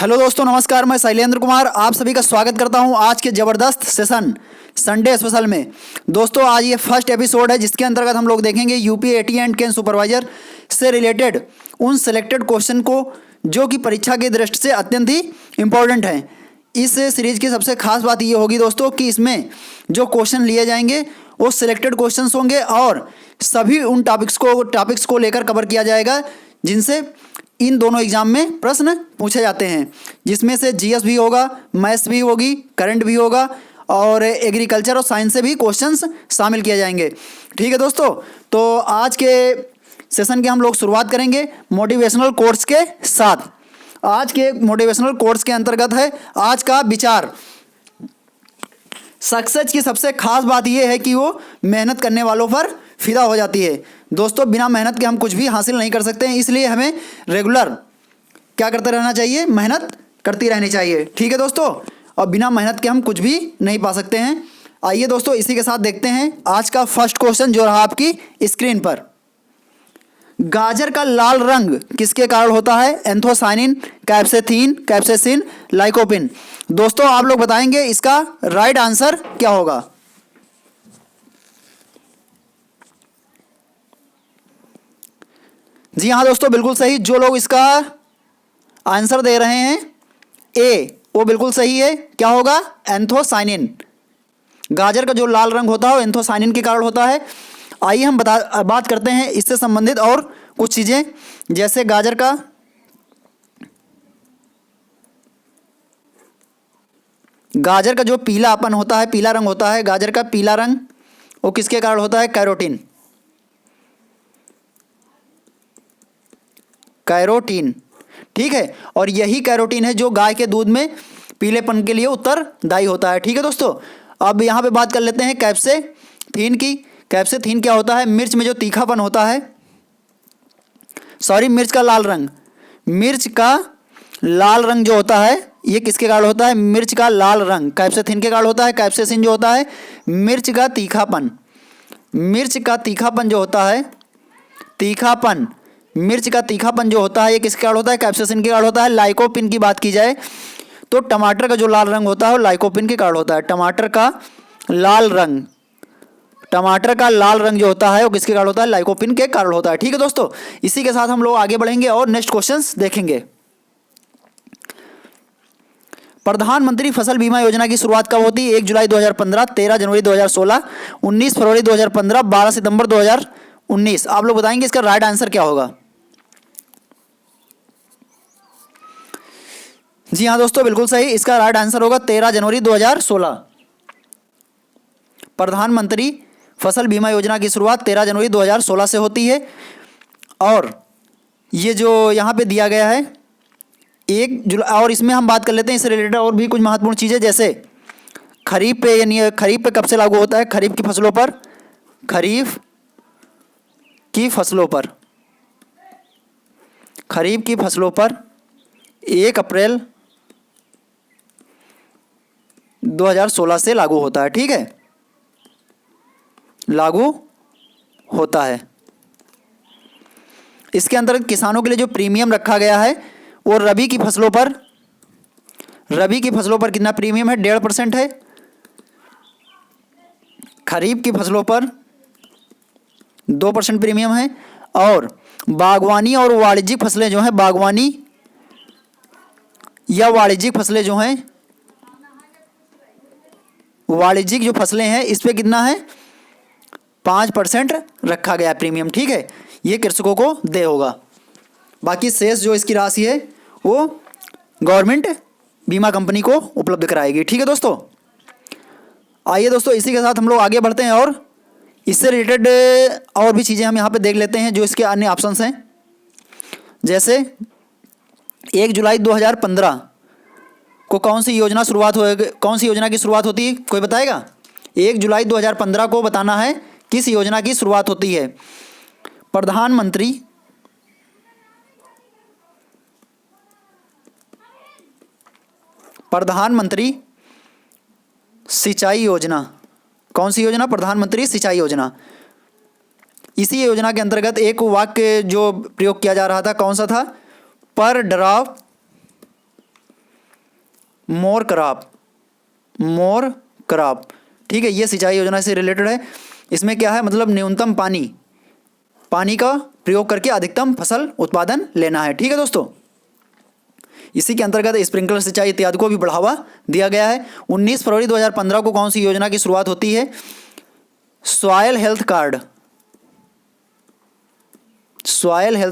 Hello दोस्तों, नमस्कार। मैं शैलेंद्र कुमार आप सभी का स्वागत करता हूं आज के ज़बरदस्त सेशन संडे स्पेशल में। दोस्तों, आज ये फर्स्ट एपिसोड है जिसके अंतर्गत हम लोग देखेंगे UP eighty and can supervisor से रिलेटेड उन सेलेक्टेड क्वेश्चन को जो कि परीक्षा की दृष्टि से अत्यंत ही इम्पोर्टेंट हैं। इस सीरीज की सबसे खास बात ये होगी दोस्तों कि इसमें जो क्वेश्चन लिए जाएंगे वो सिलेक्टेड क्वेश्चंस होंगे और सभी उन टॉपिक्स को लेकर कवर किया जाएगा जिनसे इन दोनों एग्जाम में प्रश्न पूछे जाते हैं, जिसमें से जीएस भी होगा, मैथ्स भी होगी, करंट भी होगा और एग्रीकल्चर और साइंस से भी क्वेश्चंस शामिल किए जाएंगे। ठीक है दोस्तों, तो आज के सेशन की हम लोग शुरुआत करेंगे मोटिवेशनल कोट्स के साथ। आज के मोटिवेशनल कोट्स के अंतर्गत है आज का विचार। सक्सेस की सबसे खास बात यह है कि वो मेहनत करने वालों पर फिदा हो जाती है। दोस्तों, बिना मेहनत के हम कुछ भी हासिल नहीं कर सकते हैं, इसलिए हमें रेगुलर क्या करते रहना चाहिए, मेहनत करती रहनी चाहिए। ठीक है दोस्तों, और बिना मेहनत के हम कुछ भी नहीं पा सकते हैं। आइए दोस्तों, इसी के साथ देखते हैं आज का फर्स्ट क्वेश्चन जो रहा आपकी स्क्रीन पर। गाजर का लाल रंग किसके कारण होता है? Anthocyanin, capsanthin, capsaicin, lycopene. दोस्तों, आप लोग बताएंगे इसका राइट आंसर क्या होगा। जी हाँ दोस्तों, बिल्कुल सही। जो लोग इसका आंसर दे रहे हैं ए, वो बिल्कुल सही है। क्या होगा? एंथोसाइनिन। गाजर का जो लाल रंग होता है वो एंथोसाइनिन के कारण होता है। आइए हम बात करते हैं इससे संबंधित और कुछ चीज़ें, जैसे गाजर का जो पीलापन होता है, पीला रंग होता है, गाजर का पीला रंग वो किसके कारण होता है? कैरोटीन। कैरोटीन, ठीक है। और यही कैरोटीन है जो गाय के दूध में पीलेपन के लिए उत्तरदायी होता है। ठीक है दोस्तों, अब यहाँ पे बात कर लेते हैं कैप्सेथीन की। कैप्सेथीन क्या होता है? मिर्च में जो तीखापन होता है, मिर्च का लाल रंग, मिर्च का लाल रंग जो होता है ये किसके कारण होता है? मिर्च का लाल रंग कैप्सेथीन के कारण होता है। कैप्सेसिन जो होता है मिर्च का तीखापन, मिर्च का तीखापन जो होता है, तीखापन, मिर्च का तीखापन जो होता है ये किसके कारण होता है? कैप्सेसिन के कारण होता है। लाइकोपिन की बात की जाए तो टमाटर का जो लाल रंग होता है वो लाइकोपिन के कारण होता है। टमाटर का लाल रंग, टमाटर का लाल रंग जो होता है वो किसके कारण होता है? लाइकोपिन के कारण होता है। ठीक है दोस्तों, इसी के साथ हम लोग आगे बढ़ेंगे और नेक्स्ट क्वेश्चंस देखेंगे। प्रधानमंत्री फसल बीमा योजना की शुरुआत कब होती है? 1 जुलाई 2015, 13 जनवरी 2016, 19 फरवरी 2015, 12 सितंबर 2019। आप लोग बताएंगे इसका राइट आंसर क्या होगा। जी हाँ दोस्तों, बिल्कुल सही। इसका राइट आंसर होगा 13 जनवरी 2016। प्रधानमंत्री फसल बीमा योजना की शुरुआत 13 जनवरी 2016 से होती है। और ये जो यहाँ पे दिया गया है 1 जुलाई, और इसमें हम बात कर लेते हैं इससे रिलेटेड और भी कुछ महत्वपूर्ण चीज़ें, जैसे खरीफ पे, यानी खरीफ पे कब से लागू होता है? खरीफ की फसलों पर, खरीफ की फसलों पर, खरीफ की फसलों पर 1 अप्रैल 2016 से लागू होता है। ठीक है, लागू होता है। इसके अंतर्गत किसानों के लिए जो प्रीमियम रखा गया है वो रबी की फसलों पर, रबी की फसलों पर कितना प्रीमियम है? 1.5% है। खरीफ की फसलों पर 2% प्रीमियम है। और बागवानी और वाणिज्यिक फसलें जो हैं, बागवानी या वाणिज्यिक फसलें जो हैं, वाणिज्यिक जो फसलें हैं इस पे कितना है? 5% रखा गया प्रीमियम। ठीक है, ये कृषकों को दे होगा। बाकी शेष जो इसकी राशि है वो गवर्नमेंट बीमा कंपनी को उपलब्ध कराएगी। ठीक है दोस्तों, आइए दोस्तों, इसी के साथ हम लोग आगे बढ़ते हैं और इससे रिलेटेड और भी चीज़ें हम यहाँ पे देख लेते हैं जो इसके अन्य ऑप्शंस हैं। जैसे 1 जुलाई 2015 को कौन सी योजना की शुरुआत होती है? कोई बताएगा? 1 जुलाई 2015 को बताना है किस योजना की शुरुआत होती है। प्रधानमंत्री सिंचाई योजना। कौन सी योजना? प्रधानमंत्री सिंचाई योजना। इसी योजना के अंतर्गत एक वाक्य जो प्रयोग किया जा रहा था कौन सा था? पर ड्रॉप मोर क्रॉप, ठीक है, ये सिंचाई योजना से रिलेटेड है। इसमें क्या है, मतलब न्यूनतम पानी का प्रयोग करके अधिकतम फसल उत्पादन लेना है। ठीक है दोस्तों, इसी के अंतर्गत स्प्रिंकलर सिंचाई इत्यादि को भी बढ़ावा दिया गया है। 19 फरवरी 2015 को कौन सी योजना की शुरुआत होती है? सॉयल हेल्थ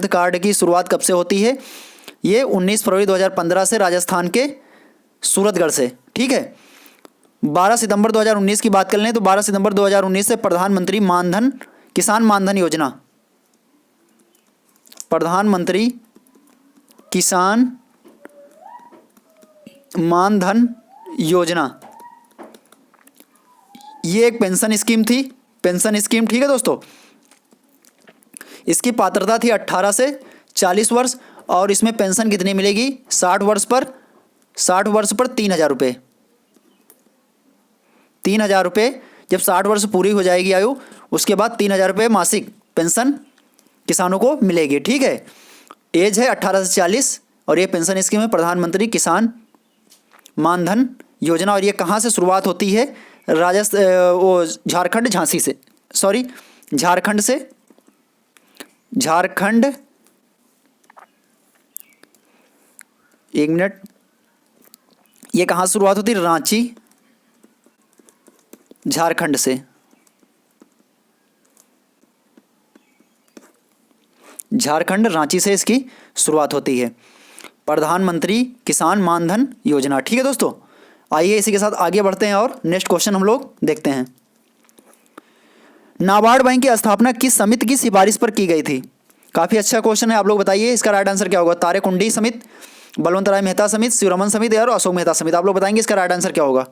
कार्ड की शुरुआत कब से होती है? ये 19 फरवरी 2015 से राजस्थान के सूरतगढ़ से। ठीक है, 12 सितंबर 2019 की बात कर लें तो 12 सितंबर 2019 से प्रधानमंत्री किसान मानधन योजना, ये एक पेंशन स्कीम थी, ठीक है दोस्तों। इसकी पात्रता थी 18 से 40 वर्ष और इसमें पेंशन कितनी मिलेगी? 60 वर्ष पर 3,000 रुपये। 3,000 रुपये जब 60 वर्ष पूरी हो जाएगी आयु, उसके बाद 3,000 रुपये मासिक पेंशन किसानों को मिलेगी। ठीक है, एज है 18 से 40 और ये पेंशन स्कीम है प्रधानमंत्री किसान मानधन योजना। और ये कहाँ से शुरुआत होती है? झारखंड एक मिनट, ये कहाँ से शुरुआत होती है? रांची, झारखंड से। रांची से इसकी शुरुआत होती है, प्रधानमंत्री किसान मानधन योजना। ठीक है दोस्तों, आइए इसी के साथ आगे बढ़ते हैं और नेक्स्ट क्वेश्चन हम लोग देखते हैं। नाबार्ड बैंक की स्थापना किस समिति की सिफारिश पर की गई थी? काफ़ी अच्छा क्वेश्चन है, आप लोग बताइए इसका राइट आंसर क्या होगा? तारेकुंडी समिति, बलवंत राय मेहता समिति, शिवरमन समिति और अशोक मेहता समिति। आप लोग बताएंगे इसका राइट आंसर क्या होगा?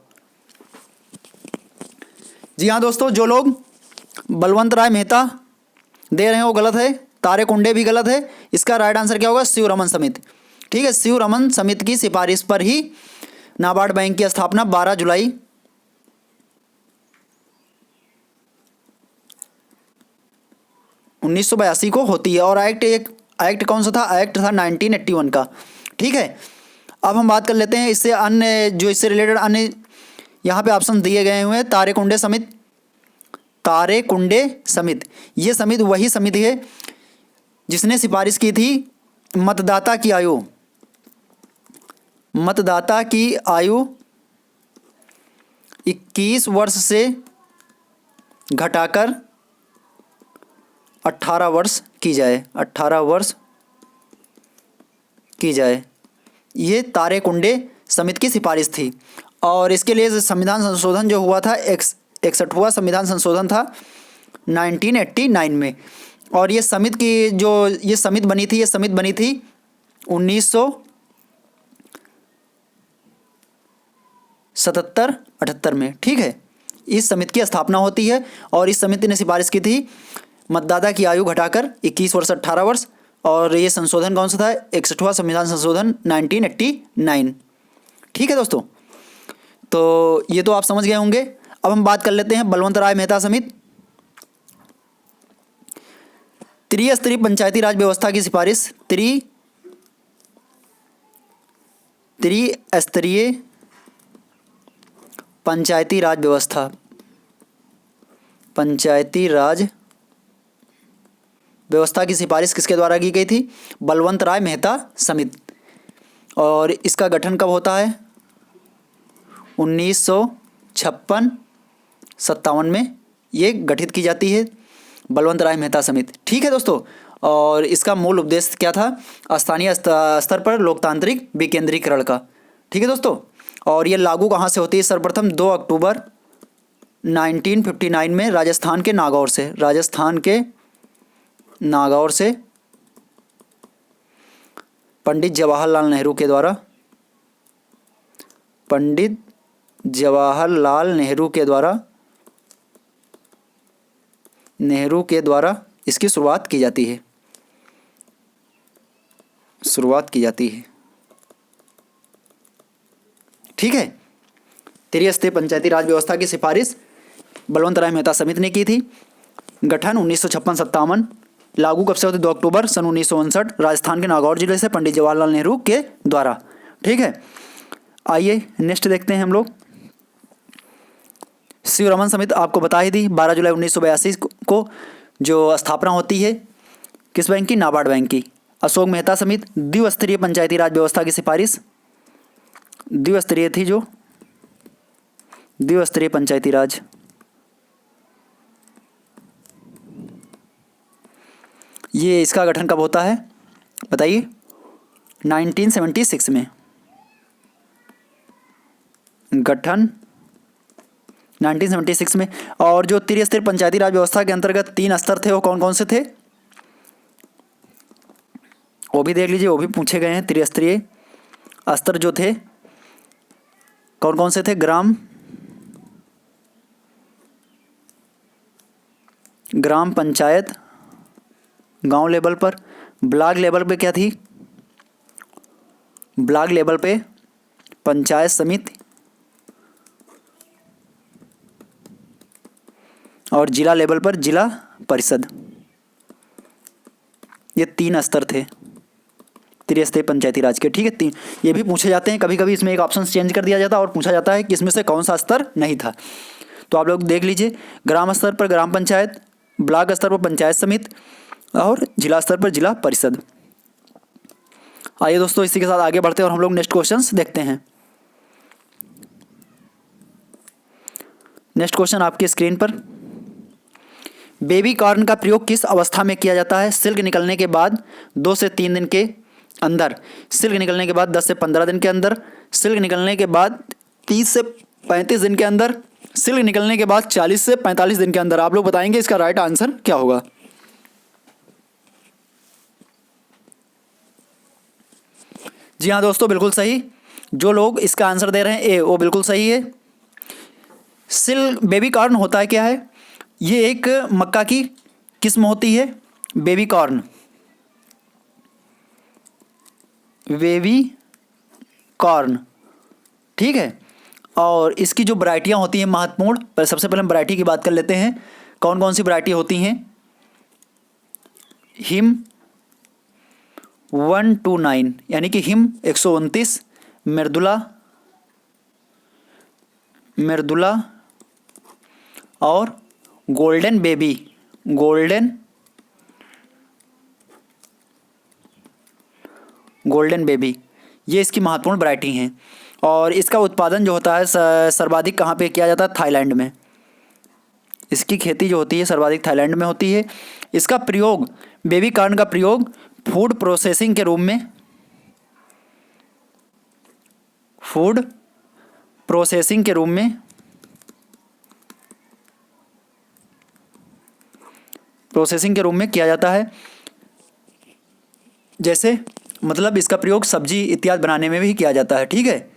जी हाँ दोस्तों, जो लोग बलवंत राय मेहता दे रहे हैं वो गलत है, तारेकुंडे भी गलत है। इसका राइट आंसर क्या होगा? शिवरमन समिति। ठीक है, शिवरमन समिति की सिफारिश पर ही नाबार्ड बैंक की स्थापना 12 जुलाई 1982 को होती है। और एक्ट कौन सा था? एक्ट था 1981 का। ठीक है, अब हम बात कर लेते हैं इससे अन्य, जो इससे रिलेटेड अन्य यहाँ पे ऑप्शन दिए गए हुए हैं। तारेकुंडे समिति, ये समिति वही समिति है जिसने सिफारिश की थी मतदाता की आयु 21 वर्ष से घटाकर 18 वर्ष की जाए। ये तारेकुंडे समिति की सिफारिश थी। और इसके लिए संविधान संशोधन जो हुआ था 61वां संविधान संशोधन था 1989 में। और ये समिति की जो ये समिति बनी थी 1977-78 में। ठीक है, इस समिति की स्थापना होती है और इस समिति ने सिफारिश की थी मतदाता की आयु घटाकर 21 वर्ष 18 वर्ष। और ये संशोधन कौन सा था? 61वां संविधान संशोधन 1989। ठीक है दोस्तों, तो ये तो आप समझ गए होंगे। अब हम बात कर लेते हैं बलवंत राय मेहता समिति। त्रिस्तरीय पंचायती राज व्यवस्था की सिफारिश, त्रिस्तरीय पंचायती राज व्यवस्था की सिफारिश किसके द्वारा की गई थी? बलवंत राय मेहता समिति। और इसका गठन कब होता है? 1956-57 में ये गठित की जाती है बलवंत राय मेहता समिति। ठीक है दोस्तों, और इसका मूल उद्देश्य क्या था? स्थानीय स्तर पर लोकतांत्रिक विकेंद्रीकरण का। ठीक है दोस्तों, और ये लागू कहाँ से होती है? सर्वप्रथम 2 अक्टूबर 1959 में राजस्थान के नागौर से पंडित जवाहरलाल नेहरू के द्वारा इसकी शुरुआत की जाती है। ठीक है, त्रिस्तरीय पंचायती राज व्यवस्था की सिफारिश बलवंत राय मेहता समिति ने की थी। गठन 1956-57, लागू कब से होती? 2 अक्टूबर सन 1959 राजस्थान के नागौर जिले से पंडित जवाहरलाल नेहरू के द्वारा। ठीक है, आइए नेक्स्ट देखते हैं हम लोग। शिवरमन समिति आपको बता ही दी, 12 जुलाई 1982 को जो स्थापना होती है किस बैंक की, नाबार्ड बैंक की। अशोक मेहता समिति द्विस्तरीय पंचायती राज व्यवस्था की सिफारिश, द्विस्तरीय थी जो द्विस्तरीय पंचायती राज, ये इसका गठन कब होता है बताइए, 1976 में गठन 1976 में। और जो त्रिस्तरीय पंचायती राज व्यवस्था के अंतर्गत 3 स्तर थे वो कौन कौन से थे, वो भी देख लीजिए, वो भी पूछे गए हैं। त्रिस्तरीय स्तर जो थे कौन कौन से थे, ग्राम पंचायत गांव लेवल पर, ब्लॉक लेवल पे क्या थी, ब्लॉक लेवल पे पंचायत समिति, और जिला लेवल पर जिला परिषद। ये 3 स्तर थे त्रिस्तरीय पंचायती राज के, ठीक है। 3 ये भी पूछे जाते हैं, कभी कभी इसमें एक ऑप्शन चेंज कर दिया जाता है और पूछा जाता है कि इसमें से कौन सा स्तर नहीं था। तो आप लोग देख लीजिए, ग्राम स्तर पर ग्राम पंचायत, ब्लॉक स्तर पर पंचायत समिति और जिला स्तर पर जिला परिषद। आइए दोस्तों इसी के साथ आगे बढ़ते हैं और हम लोग नेक्स्ट क्वेश्चंस देखते हैं। नेक्स्ट क्वेश्चन आपकी स्क्रीन पर, बेबी कॉर्न का प्रयोग किस अवस्था में किया जाता है, सिल्क निकलने के बाद 2 से 3 दिन के अंदर, सिल्क निकलने के बाद 10 से 15 दिन के अंदर, सिल्क निकलने के बाद 30 से 35 दिन के अंदर, सिल्क निकलने के बाद 40 से 45 दिन के अंदर। आप लोग बताएंगे इसका राइट आंसर क्या होगा। जी हाँ दोस्तों, बिल्कुल सही। जो लोग इसका आंसर दे रहे हैं ए, वो बिल्कुल सही है। सिल्क बेबी कॉर्न होता है क्या है, ये एक मक्का की किस्म होती है, बेबी कॉर्न, बेबी कॉर्न, ठीक है। और इसकी जो वैरायटियाँ होती हैं महत्वपूर्ण, पर सबसे पहले हम वैरायटी की बात कर लेते हैं। कौन कौन सी वैरायटी होती हैं, हिम 129 यानी कि हिम 129, मृदुला और गोल्डन बेबी, गोल्डन बेबी, ये इसकी महत्वपूर्ण वैरायटी हैं। और इसका उत्पादन जो होता है सर्वाधिक कहाँ पे किया जाता है, थाईलैंड में। इसकी खेती जो होती है सर्वाधिक थाईलैंड में होती है। इसका प्रयोग, बेबी कॉर्न का प्रयोग फूड प्रोसेसिंग के रूप में, फूड प्रोसेसिंग के रूप में, प्रोसेसिंग के रूप में किया जाता है। जैसे मतलब इसका प्रयोग सब्जी इत्यादि बनाने में भी किया जाता है, ठीक है।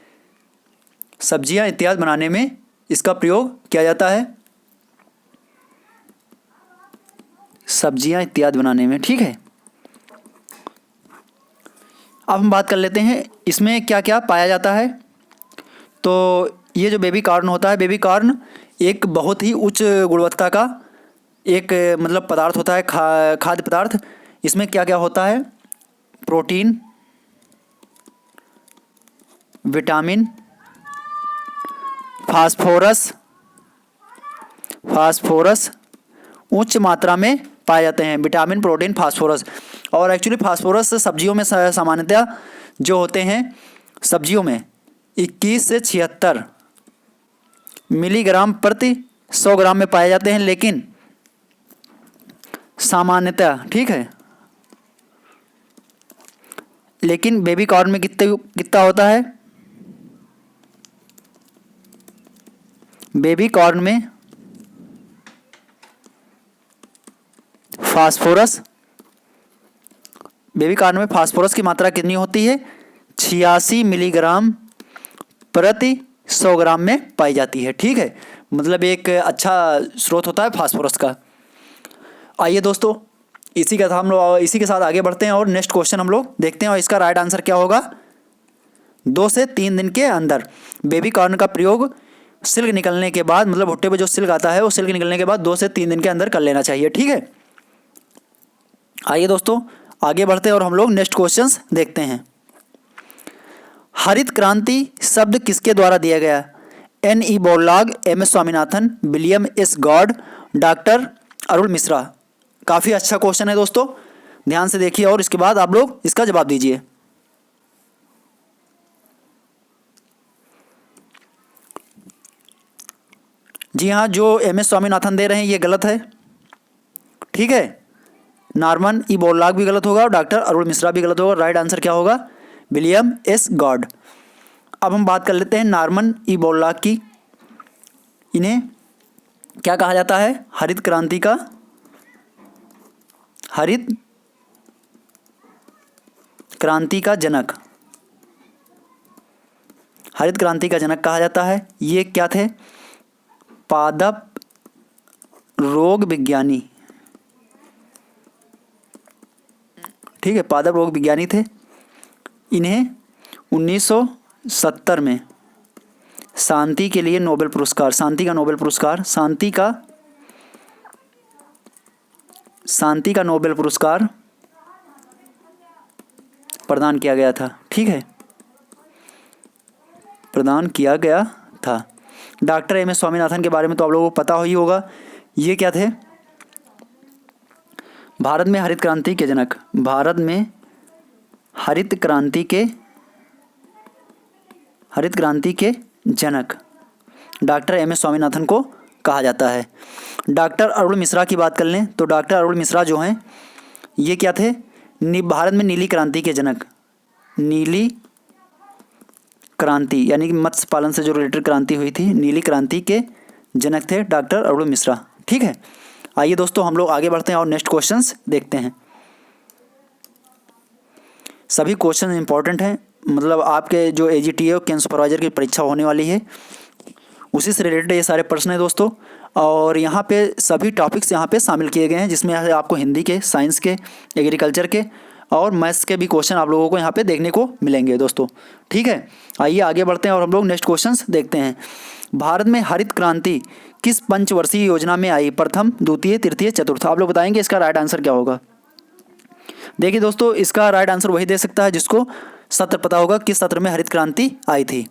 सब्जियां इत्यादि बनाने में इसका प्रयोग किया जाता है, सब्जियां इत्यादि बनाने में, ठीक है। अब हम बात कर लेते हैं इसमें क्या क्या पाया जाता है। तो ये जो बेबी कॉर्न होता है, बेबी कॉर्न एक बहुत ही उच्च गुणवत्ता का एक मतलब पदार्थ होता है, खाद्य पदार्थ। इसमें क्या क्या होता है, प्रोटीन, विटामिन, फास्फोरस उच्च मात्रा में पाए जाते हैं, विटामिन, प्रोटीन, फास्फोरस। और एक्चुअली फास्फोरस सब्जियों में सामान्यतः जो होते हैं सब्जियों में 21 से 76 मिलीग्राम प्रति 100 ग्राम में पाए जाते हैं, लेकिन सामान्यतः, ठीक है, लेकिन बेबी कॉर्न में कितना होता है, बेबी कॉर्न में फास्फोरस, बेबी कॉर्न में फास्फोरस की मात्रा कितनी होती है, 86 मिलीग्राम प्रति 100 ग्राम में पाई जाती है, ठीक है। मतलब एक अच्छा स्रोत होता है फास्फोरस का। आइए दोस्तों इसी के साथ हम लोग इसी के साथ आगे बढ़ते हैं और नेक्स्ट क्वेश्चन हम लोग देखते हैं और इसका राइट आंसर क्या होगा। 2 से 3 दिन के अंदर बेबी कॉर्न का प्रयोग सिल्क निकलने के बाद, मतलब भुट्टे पे जो सिल्क आता है वो सिल्क निकलने के बाद 2 से 3 दिन के अंदर कर लेना चाहिए, ठीक है। आइए दोस्तों आगे बढ़ते हैं और हम लोग नेक्स्ट क्वेश्चंस देखते हैं। हरित क्रांति शब्द किसके द्वारा दिया गया? N.E. Borlaug, M.S. Swaminathan, William S God, doctor Arun Mishra. काफ़ी अच्छा क्वेश्चन है दोस्तों, ध्यान से देखिए और इसके बाद आप लोग इसका जवाब दीजिए। जी हाँ, जो M.S. स्वामीनाथन दे रहे हैं ये गलत है, ठीक है। नॉर्मन ई बोरलॉग भी गलत होगा और डॉक्टर अरुण मिश्रा भी गलत होगा। राइट आंसर क्या होगा? William S God. अब हम बात कर लेते हैं नॉर्मन ई बोरलॉग की। इन्हें क्या कहा जाता है? हरित क्रांति का जनक, हरित क्रांति का जनक कहा जाता है। ये क्या थे? पादप रोग विज्ञानी, ठीक है, पादप रोग विज्ञानी थे। इन्हें 1970 में शांति के लिए नोबेल पुरस्कार, शांति का नोबेल पुरस्कार, शांति का नोबेल पुरस्कार प्रदान किया गया था, ठीक है, प्रदान किया गया था। Doctor M.S. स्वामीनाथन के बारे में तो आप लोगों को पता ही होगा। ये क्या थे? भारत में हरित क्रांति के जनक, भारत में हरित क्रांति के जनक डॉक्टर M.S. स्वामीनाथन को कहा जाता है। डॉक्टर अरुण मिश्रा की बात कर लें तो डॉक्टर अरुण मिश्रा जो हैं ये क्या थे? भारत में नीली क्रांति के जनक, नीली क्रांति यानी कि मत्स्य पालन से जो रिलेटेड क्रांति हुई थी, नीली क्रांति के जनक थे डॉक्टर अरुण मिश्रा, ठीक है। आइए दोस्तों हम लोग आगे बढ़ते हैं और नेक्स्ट क्वेश्चंस देखते हैं। सभी क्वेश्चन इंपॉर्टेंट हैं, मतलब आपके जो AGTA और कैंप सुपरवाइजर की परीक्षा होने वाली है उसी से रिलेटेड ये सारे प्रश्न हैं दोस्तों। और यहाँ पे सभी टॉपिक्स यहाँ पे शामिल किए गए हैं, जिसमें आपको हिंदी के, साइंस के, एग्रीकल्चर के और मैथ्स के भी क्वेश्चन आप लोगों को यहाँ पे देखने को मिलेंगे दोस्तों, ठीक है। आइए आगे बढ़ते हैं और हम लोग नेक्स्ट क्वेश्चंस देखते हैं। भारत में हरित क्रांति किस पंचवर्षीय योजना में आई? प्रथम, द्वितीय, तृतीय, चतुर्थ। आप लोग बताएंगे इसका राइट आंसर क्या होगा। देखिए दोस्तों, इसका राइट आंसर वही दे सकता है जिसको सत्र पता होगा किस सत्र में हरित क्रांति आई थी।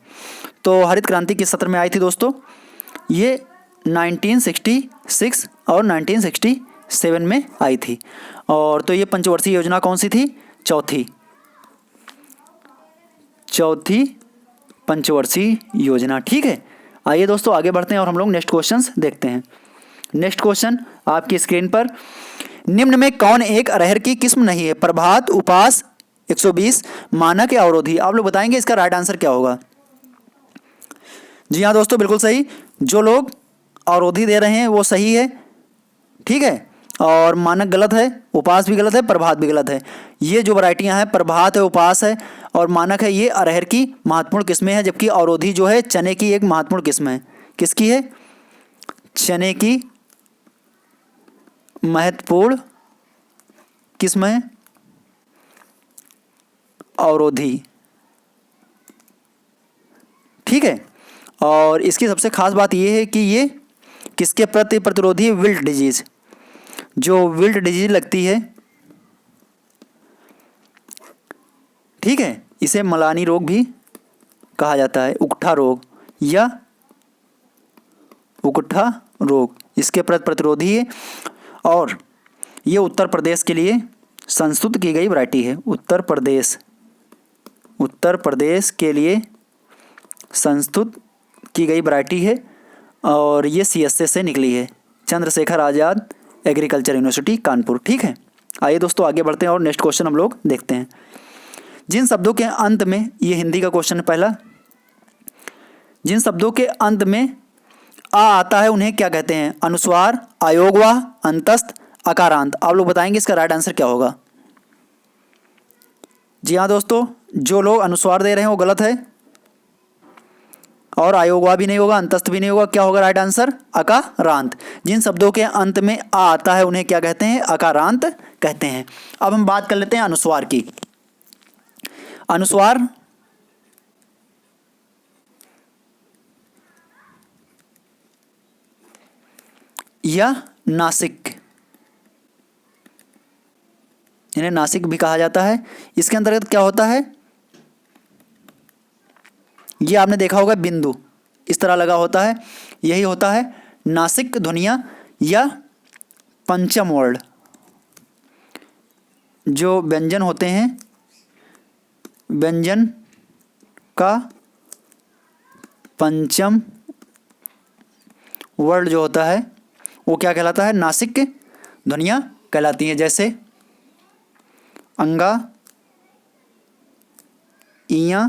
तो हरित क्रांति किस सत्र में आई थी दोस्तों? ये 1966 और 1967 में आई थी। और तो ये पंचवर्षीय योजना कौन सी थी? चौथी पंचवर्षीय योजना, ठीक है। आइए दोस्तों आगे बढ़ते हैं और हम लोग नेक्स्ट क्वेश्चंस देखते हैं। नेक्स्ट क्वेश्चन आपकी स्क्रीन पर, निम्न में कौन एक अरहर की किस्म नहीं है? प्रभात, उपास, 120, मानक या अवरोधी। आप लोग बताएंगे इसका राइट आंसर क्या होगा। जी हाँ दोस्तों, बिल्कुल सही। जो लोग अवरोधी दे रहे हैं वो सही है, ठीक है। और मानक गलत है, उपास भी गलत है, प्रभात भी गलत है। ये जो वैरायटियां हैं, प्रभात है, उपास है और मानक है, ये अरहर की महत्वपूर्ण किस्में हैं। जबकि अवरोधी जो है चने की एक महत्वपूर्ण किस्म है। किसकी है? चने की महत्वपूर्ण किस्म है अवरोधी, ठीक है। और इसकी सबसे खास बात यह है कि ये किसके प्रति प्रतिरोधी है? Wilt disease. जो विल्ट डिजीज लगती है, ठीक है, इसे मलानी रोग भी कहा जाता है, उकठा रोग या उकठा रोग, इसके प्रति प्रतिरोधी है। और ये उत्तर प्रदेश के लिए संस्तुत की गई वैरायटी है। उत्तर प्रदेश के लिए संस्तुत की गई वैरायटी है और ये CSA से निकली है, चंद्रशेखर आज़ाद एग्रीकल्चर यूनिवर्सिटी कानपुर, ठीक है। आइए दोस्तों आगे बढ़ते हैं और नेक्स्ट क्वेश्चन हम लोग देखते हैं। जिन शब्दों के अंत में, ये हिंदी का क्वेश्चन है पहला, जिन शब्दों के अंत में आ आता है उन्हें क्या कहते हैं? अनुस्वार, अयोगवाह, अंतस्थ, अकारांत। आप लोग बताएंगे इसका राइट आंसर क्या होगा। जी हाँ दोस्तों, जो लोग अनुस्वार दे रहे हैं वो गलत है और अयोगवाह भी नहीं होगा, अंतस्थ भी नहीं होगा। क्या होगा राइट आंसर? अकारांत। जिन शब्दों के अंत में आ आता है उन्हें क्या कहते हैं? अकारांत कहते हैं। अब हम बात कर लेते हैं अनुस्वार की। अनुस्वार या नासिक, इन्हें नासिक भी कहा जाता है। इसके अंतर्गत क्या होता है? ये आपने देखा होगा बिंदु इस तरह लगा होता है, यही होता है नासिक ध्वनियाँ या पंचम वर्ण। जो व्यंजन होते हैं, व्यंजन का पंचम वर्ण जो होता है वो क्या कहलाता है? नासिक ध्वनियाँ कहलाती हैं। जैसे अंगा, इयां,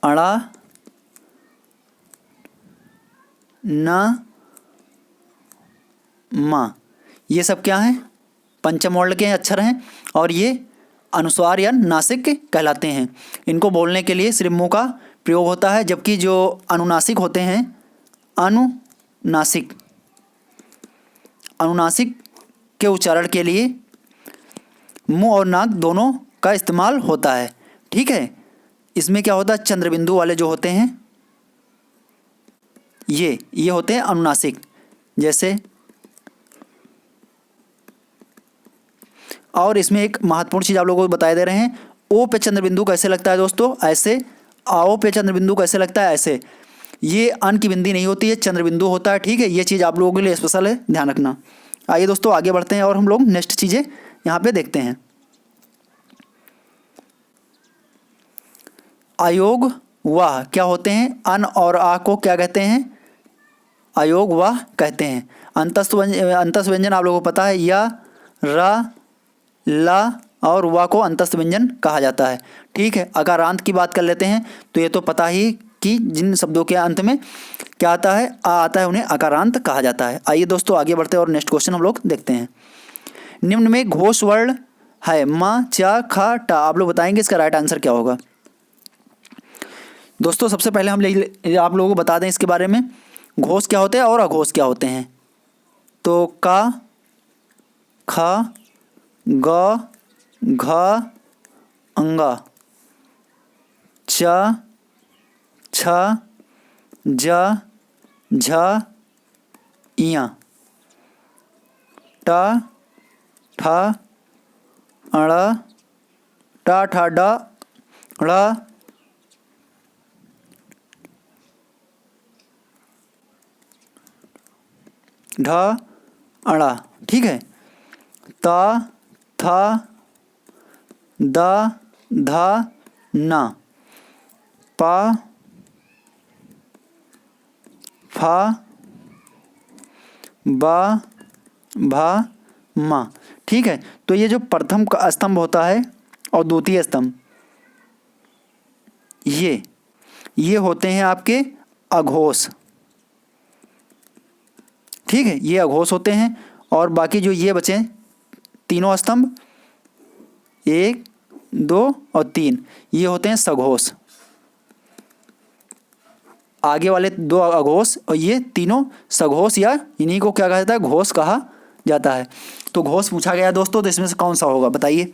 अड़ा, न, मा, ये सब क्या हैं? पंचम वर्ण के अक्षर हैं और ये अनुस्वार या नासिक कहलाते हैं। इनको बोलने के लिए सिर्फ मुंह का प्रयोग होता है, जबकि जो अनुनासिक होते हैं, अनुनासिक अनुनासिक के उच्चारण के लिए मुंह और नाक दोनों का इस्तेमाल होता है। ठीक है, इसमें क्या होता है? चंद्रबिंदु वाले जो होते हैं ये होते हैं अनुनासिक। जैसे, और इसमें एक महत्वपूर्ण चीज़ आप लोगों को बताए दे रहे हैं, ओ पे चंद्रबिंदु कैसे लगता है दोस्तों? ऐसे। आओ पे चंद्रबिंदु कैसे लगता है? ऐसे। ये अन की बिंदी नहीं होती है, चंद्रबिंदु होता है। ठीक है, ये चीज़ आप लोगों के लिए स्पेशल है, ध्यान रखना। आइए दोस्तों आगे बढ़ते हैं और हम लोग नेक्स्ट चीज़ें यहाँ पे देखते हैं। अयोग वाह क्या होते हैं? अन और आ को क्या कहते हैं? अयोग वाह कहते हैं। अंतस्थ व्यंजन आप लोगों को पता है, या, रा, ला और वाह को अंतस्थ व्यंजन कहा जाता है। ठीक है, अकारांत की बात कर लेते हैं तो ये तो पता ही कि जिन शब्दों के अंत में क्या आता है? आ आता है, उन्हें अकारांत कहा जाता है। आइए दोस्तों आगे बढ़ते हैं और नेक्स्ट क्वेश्चन हम लोग देखते हैं। निम्न में घोष वर्ण है मा, चा, खा, टा। आप लोग बताएंगे इसका राइट आंसर क्या होगा? दोस्तों सबसे पहले हम आप लोगों को बता दें इसके बारे में, घोष क्या होते हैं और अघोष क्या होते हैं। तो का, खा, ग, घ, अंगा, च, छ, ज, झ, इयां, ट, ठ, अड़, टा, ठा, ड, ड़, ढ, अड़ा। ठीक है, त, थ, द, ध, न, प, फ, ब, भ, म। ठीक है, तो ये जो प्रथम का स्तंभ होता है और द्वितीय स्तंभ, ये होते हैं आपके अघोष। ठीक है, ये अघोष होते हैं। और बाकी जो ये बचे तीनों स्तंभ, 1, 2 और 3, ये होते हैं सघोष। आगे वाले 2 अघोष और ये तीनों सघोष, या इन्हीं को क्या कहा जाता है? घोष कहा जाता है। तो घोष पूछा गया दोस्तों, तो इसमें से कौन सा होगा बताइए?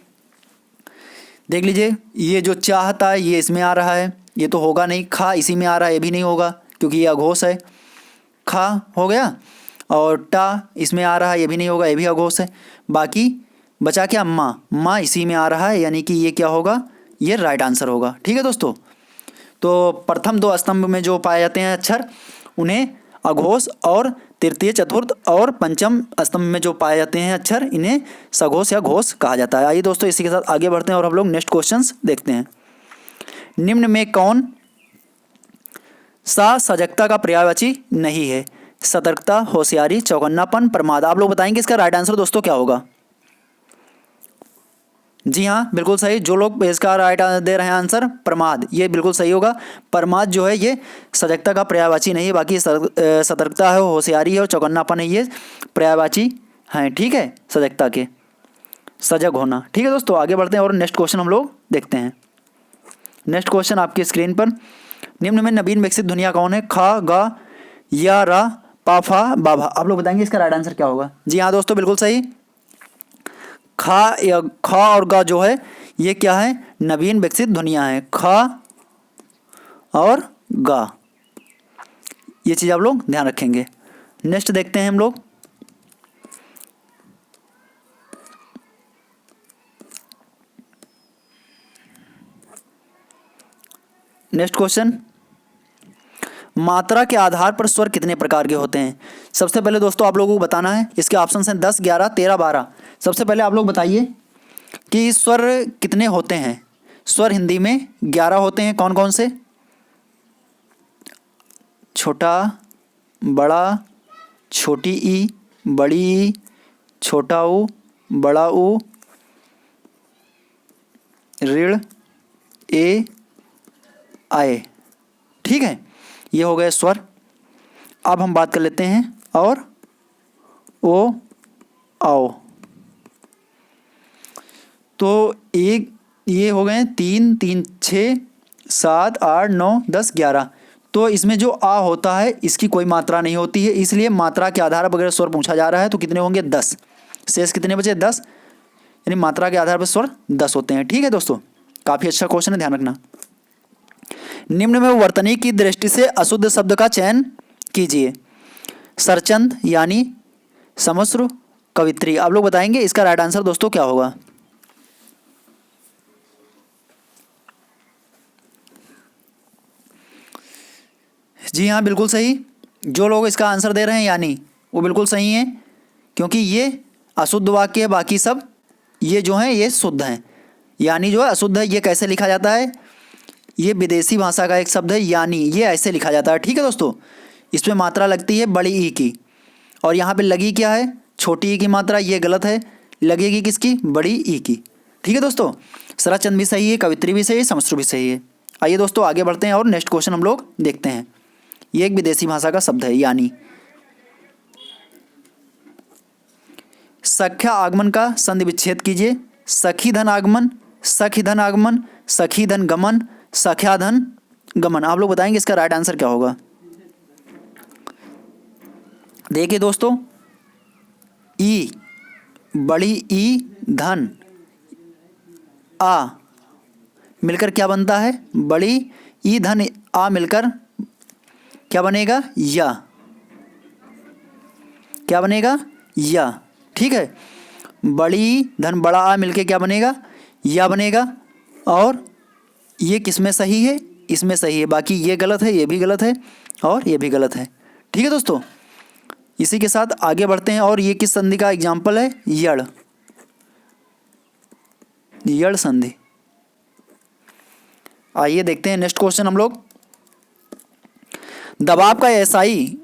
देख लीजिए, ये जो चाहता है ये इसमें आ रहा है, ये तो होगा नहीं। खा इसी में आ रहा है, ये भी नहीं होगा क्योंकि ये अघोष है। खा हो गया, और टा इसमें आ रहा है, ये भी नहीं होगा, ये भी अघोष है। बाकी बचा क्या? माँ इसी में आ रहा है, यानी कि ये क्या होगा? ये राइट आंसर होगा। ठीक है दोस्तों, तो प्रथम 2 स्तंभ में जो पाए जाते हैं अक्षर, उन्हें अघोष, और तृतीय, चतुर्थ और पंचम स्तंभ में जो पाए जाते हैं अक्षर, इन्हें सघोष या घोष कहा जाता है। आइए दोस्तों इसी के साथ आगे बढ़ते हैं और हम लोग नेक्स्ट क्वेश्चंस देखते हैं। निम्न में कौन सा सजगता का पर्यायवाची नहीं है? सतर्कता, होशियारी, चौकन्नापन, प्रमाद। आप लोग बताएंगे इसका राइट आंसर दोस्तों क्या होगा? जी हाँ, बिल्कुल सही। जो लोग इसका राइट दे रहे हैं आंसर प्रमाद, ये बिल्कुल सही होगा। प्रमाद जो है ये सजगता का पर्यायवाची नहीं है, बाकी सतर्कता है, होशियारी है और चौकन्नापन है, ये पर्यायवाची हैं। ठीक है, सजगता के, सजग होना। ठीक है दोस्तों, आगे बढ़ते हैं और नेक्स्ट क्वेश्चन हम लोग देखते हैं। नेक्स्ट क्वेश्चन आपकी स्क्रीन पर, निम्न में नवीन विकसित ध्वनियाँ कौन है? ख, ग, या, रा, पा, फा, बा, भा। आप लोग बताएंगे इसका राइट आंसर क्या होगा? जी हाँ दोस्तों, बिल्कुल सही। खा या ख और ग जो है ये क्या है? नवीन विकसित ध्वनियाँ हैं, ख और ग। ये चीज़ आप लोग ध्यान रखेंगे। नेक्स्ट देखते हैं हम लोग। नेक्स्ट क्वेश्चन, मात्रा के आधार पर स्वर कितने प्रकार के होते हैं? सबसे पहले दोस्तों आप लोगों को बताना है, इसके ऑप्शन हैं 10, 11, 13, 12। सबसे पहले आप लोग बताइए कि स्वर कितने होते हैं। स्वर हिंदी में 11 होते हैं। कौन कौन से? छोटा, बड़ा, छोटी ई, बड़ी ई, छोटा ऊ, बड़ा ऊ, ऋण ए, आए। ठीक है, ये हो गए स्वर। अब हम बात कर लेते हैं और ओ, आओ। तो एक ये हो गए 3, 3, 6, 7, 8, 9, 10, 11। तो इसमें जो आ होता है इसकी कोई मात्रा नहीं होती है, इसलिए मात्रा के आधार पर अगर स्वर पूछा जा रहा है तो कितने होंगे? 10। शेष कितने बचे? 10। यानी मात्रा के आधार पर स्वर 10 होते हैं। ठीक है दोस्तों, काफ़ी अच्छा क्वेश्चन है, ध्यान रखना। निम्न में वर्तनी की दृष्टि से अशुद्ध शब्द का चयन कीजिए। सरचंद यानी समश्रु, कवित्री। आप लोग बताएंगे इसका राइट आंसर दोस्तों क्या होगा? जी हाँ, बिल्कुल सही। जो लोग इसका आंसर दे रहे हैं यानी, वो बिल्कुल सही है, क्योंकि ये अशुद्ध वाक्य है, बाकी सब ये जो हैं ये शुद्ध हैं। यानी जो है अशुद्ध है। ये कैसे लिखा जाता है? ये विदेशी भाषा का एक शब्द है यानी, ये ऐसे लिखा जाता है। ठीक है दोस्तों, इसमें मात्रा लगती है बड़ी ई की, और यहाँ पे लगी क्या है? छोटी ई की मात्रा। ये गलत है, लगेगी किसकी? बड़ी ई की। ठीक है दोस्तों, सरचंद भी सही है, कवित्री भी सही है, समश्रु भी सही है। आइए दोस्तों आगे बढ़ते हैं और नेक्स्ट क्वेश्चन हम लोग देखते हैं। ये एक विदेशी भाषा का शब्द है यानी। सख्या आगमन का संधि विच्छेद कीजिए। सखी धन आगमन, सखी धन आगमन, सखी धन गमन, सख्या धन गमन। आप लोग बताएंगे इसका राइट आंसर क्या होगा? देखिए दोस्तों, ई, बड़ी ई, धन, आ मिलकर क्या बनता है? बड़ी ई धन आ मिलकर क्या बनेगा? या। क्या बनेगा? या। ठीक है, बड़ी धन बड़ा आ मिलके क्या बनेगा? या बनेगा। और ये किस में सही है? इसमें सही है। बाकी ये गलत है, ये भी गलत है, और ये भी गलत है। ठीक है दोस्तों, इसी के साथ आगे बढ़ते हैं। और ये किस संधि का एग्जाम्पल है? यड़, यड़ संधि। आइए देखते हैं नेक्स्ट क्वेश्चन हम लोग। दबाव का एसआई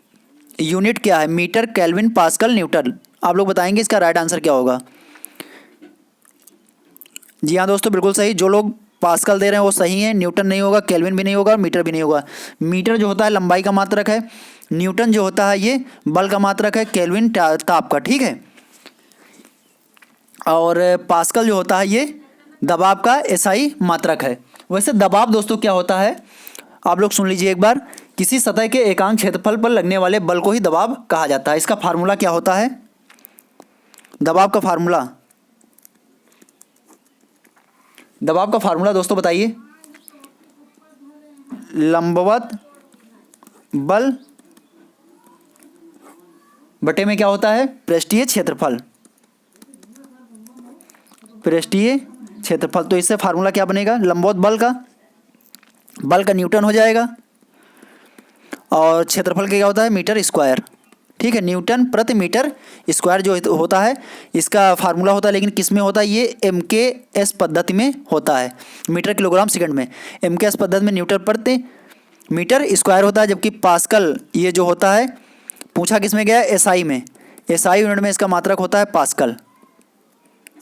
यूनिट क्या है? Metre, kelvin, pascal, newton. आप लोग बताएंगे इसका राइट आंसर क्या होगा? जी हाँ दोस्तों, बिल्कुल सही। जो लोग पास्कल दे रहे हैं वो सही है। न्यूटन नहीं होगा, केल्विन भी नहीं होगा, मीटर भी नहीं होगा। मीटर जो होता है लंबाई का मात्रक है, न्यूटन जो होता है ये बल का मात्रक है, केल्विन ताप का। ठीक है, और पास्कल जो होता है ये दबाव का एसआई मात्रक है। वैसे दबाव दोस्तों क्या होता है, आप लोग सुन लीजिए एक बार। किसी सतह के एकांक क्षेत्रफल पर लगने वाले बल को ही दबाव कहा जाता है। इसका फार्मूला क्या होता है? दबाव का फार्मूला, दबाव का फार्मूला दोस्तों बताइए। लंबवत बल बटे में क्या होता है? पृष्ठीय क्षेत्रफल, पृष्ठीय क्षेत्रफल। तो इससे फार्मूला क्या बनेगा? लंबवत बल का न्यूटन हो जाएगा, और क्षेत्रफल का क्या होता है? Metre square. ठीक है, न्यूटन प्रति मीटर स्क्वायर जो होता है इसका फार्मूला होता है। लेकिन किस में होता है? ये MKS पद्धति में होता है, मीटर किलोग्राम सेकंड में। MKS पद्धति में न्यूटन प्रति मीटर स्क्वायर होता है, जबकि पास्कल ये जो होता है पूछा किस में गया? SI में। SI यूनिट में इसका मात्रक होता है पास्कल।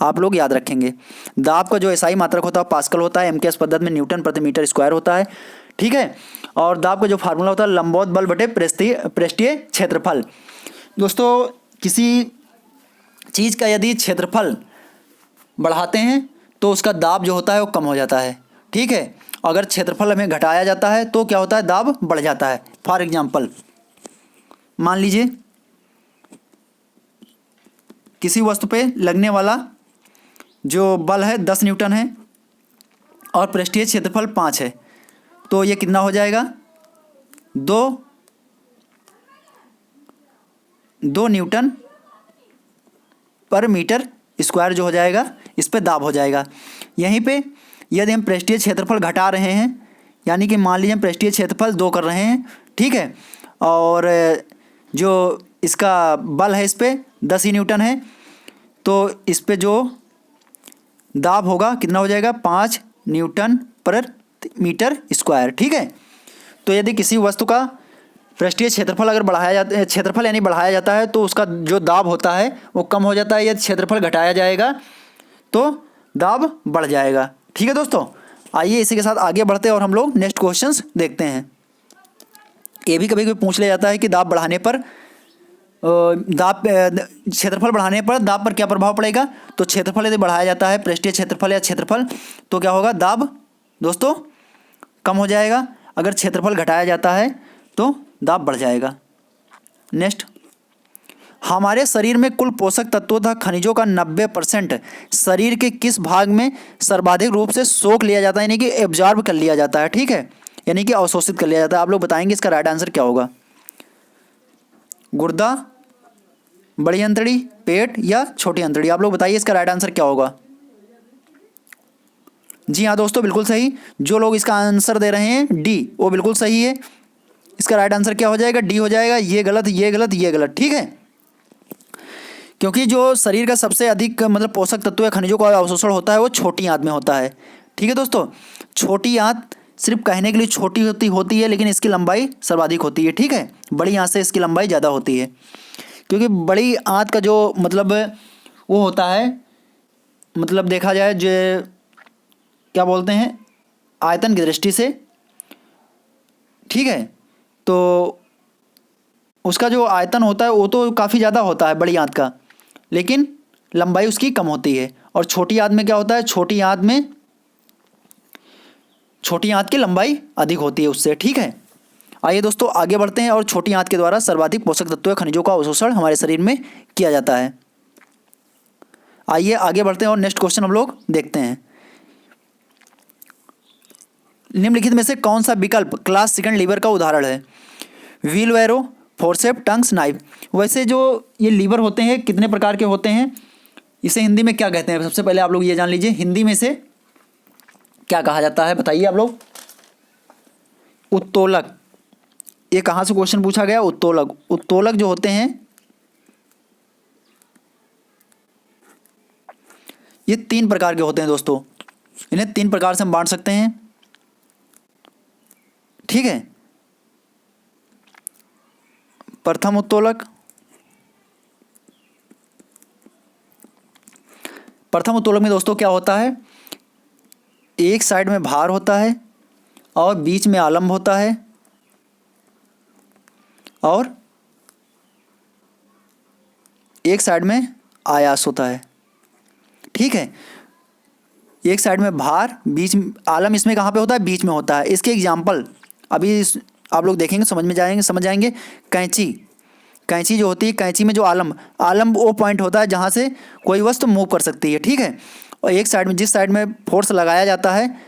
आप लोग याद रखेंगे, दाब का जो SI मात्रक होता है पास्कल होता है, MKS पद्धति में न्यूटन प्रति मीटर स्क्वायर होता है। ठीक है, और दाब का जो फार्मूला होता है लंबवत बल बटे पृष्ठीय क्षेत्रफल। दोस्तों, किसी चीज़ का यदि क्षेत्रफल बढ़ाते हैं तो उसका दाब जो होता है वो कम हो जाता है। ठीक है, अगर क्षेत्रफल हमें घटाया जाता है तो क्या होता है? दाब बढ़ जाता है। फॉर एग्जाम्पल, मान लीजिए किसी वस्तु पे लगने वाला जो बल है 10 न्यूटन है और पृष्ठीय क्षेत्रफल 5 है, तो ये कितना हो जाएगा? 2 न्यूटन पर मीटर स्क्वायर जो हो जाएगा, इस पे दाब हो जाएगा। यहीं पे यदि हम पृष्ठीय क्षेत्रफल घटा रहे हैं, यानी कि मान लीजिए हम पृष्ठीय क्षेत्रफल 2 कर रहे हैं, ठीक है, और जो इसका बल है इस पर 10 ही न्यूटन है, तो इस पे जो दाब होगा कितना हो जाएगा 5 न्यूटन पर मीटर स्क्वायर, ठीक है। तो यदि किसी वस्तु का पृष्ठीय क्षेत्रफल अगर क्षेत्रफल यानी बढ़ाया जाता है तो उसका जो दाब होता है वो कम हो जाता है, यदि क्षेत्रफल घटाया जाएगा तो दाब बढ़ जाएगा, ठीक है दोस्तों। आइए इसी के साथ आगे बढ़ते हैं और हम लोग नेक्स्ट क्वेश्चंस देखते हैं। ये भी कभी कभी पूछ लिया जाता है कि दाब बढ़ाने पर क्षेत्रफल बढ़ाने पर दाब पर क्या प्रभाव पड़ेगा। तो क्षेत्रफल यदि बढ़ाया जाता है, पृष्ठीय क्षेत्रफल या क्षेत्रफल, तो क्या होगा, दाब दोस्तों कम हो जाएगा। अगर क्षेत्रफल घटाया जाता है तो दाब बढ़ जाएगा। नेक्स्ट, हमारे शरीर में कुल पोषक तत्वों तथा खनिजों का 90% शरीर के किस भाग में सर्वाधिक रूप से सोख लिया जाता है, यानी कि एब्जॉर्ब कर लिया जाता है, ठीक है, यानी कि अवशोषित कर लिया जाता है। आप लोग बताएंगे इसका राइट आंसर क्या होगा। गुर्दा, बड़ी अंतड़ी, पेट या छोटी अंतड़ी, आप लोग बताइए इसका राइट आंसर क्या होगा। जी हाँ दोस्तों, बिल्कुल सही। जो लोग इसका आंसर दे रहे हैं डी, वो बिल्कुल सही है। इसका राइट आंसर क्या हो जाएगा, डी हो जाएगा। ये गलत, ये गलत, ये गलत, ठीक है। क्योंकि जो शरीर का सबसे अधिक मतलब पोषक तत्व या खनिजों का अवशोषण होता है वो छोटी आंत में होता है, ठीक है दोस्तों। छोटी आंत सिर्फ कहने के लिए छोटी होती है, लेकिन इसकी लंबाई सर्वाधिक होती है, ठीक है। बड़ी आंत से इसकी लंबाई ज़्यादा होती है, क्योंकि बड़ी आंत का जो मतलब वो होता है, मतलब देखा जाए जो क्या बोलते हैं आयतन की दृष्टि से, ठीक है, तो उसका जो आयतन होता है वो तो काफ़ी ज़्यादा होता है बड़ी आंत का, लेकिन लंबाई उसकी कम होती है। और छोटी आंत में क्या होता है, छोटी आंत की लंबाई अधिक होती है उससे, ठीक है। आइए दोस्तों आगे बढ़ते हैं और छोटी आंत के द्वारा सर्वाधिक पोषक तत्वों या खनिजों का अवशोषण हमारे शरीर में किया जाता है। आइए आगे बढ़ते हैं और नेक्स्ट क्वेश्चन हम लोग देखते हैं। निम्नलिखित में से कौन सा विकल्प क्लास सेकंड लीवर का उदाहरण है। व्हील बैरो, फोर्सेप, टंग्स, नाइफ। वैसे जो ये लीवर होते हैं कितने प्रकार के होते हैं, इसे हिंदी में क्या कहते हैं, सबसे पहले आप लोग ये जान लीजिए हिंदी में से क्या कहा जाता है, बताइए आप लोग। उत्तोलक, ये कहाँ से क्वेश्चन पूछा गया, उत्तोलक। उत्तोलक जो होते हैं ये 3 प्रकार के होते हैं दोस्तों, इन्हें 3 प्रकार से हम बांट सकते हैं, ठीक है। प्रथम उत्तोलक, प्रथम उत्तोलक में दोस्तों क्या होता है, एक साइड में भार होता है और बीच में आलंब होता है और एक साइड में आयास होता है, ठीक है। एक साइड में भार, बीच में आलम, इसमें कहाँ पे होता है, बीच में होता है। इसके एग्जाम्पल अभी आप लोग देखेंगे, समझ जाएंगे। कैंची जो होती है, कैंची में जो आलम वो पॉइंट होता है जहाँ से कोई वस्तु मूव कर सकती है, ठीक है। और एक साइड में, जिस साइड में फोर्स लगाया जाता है,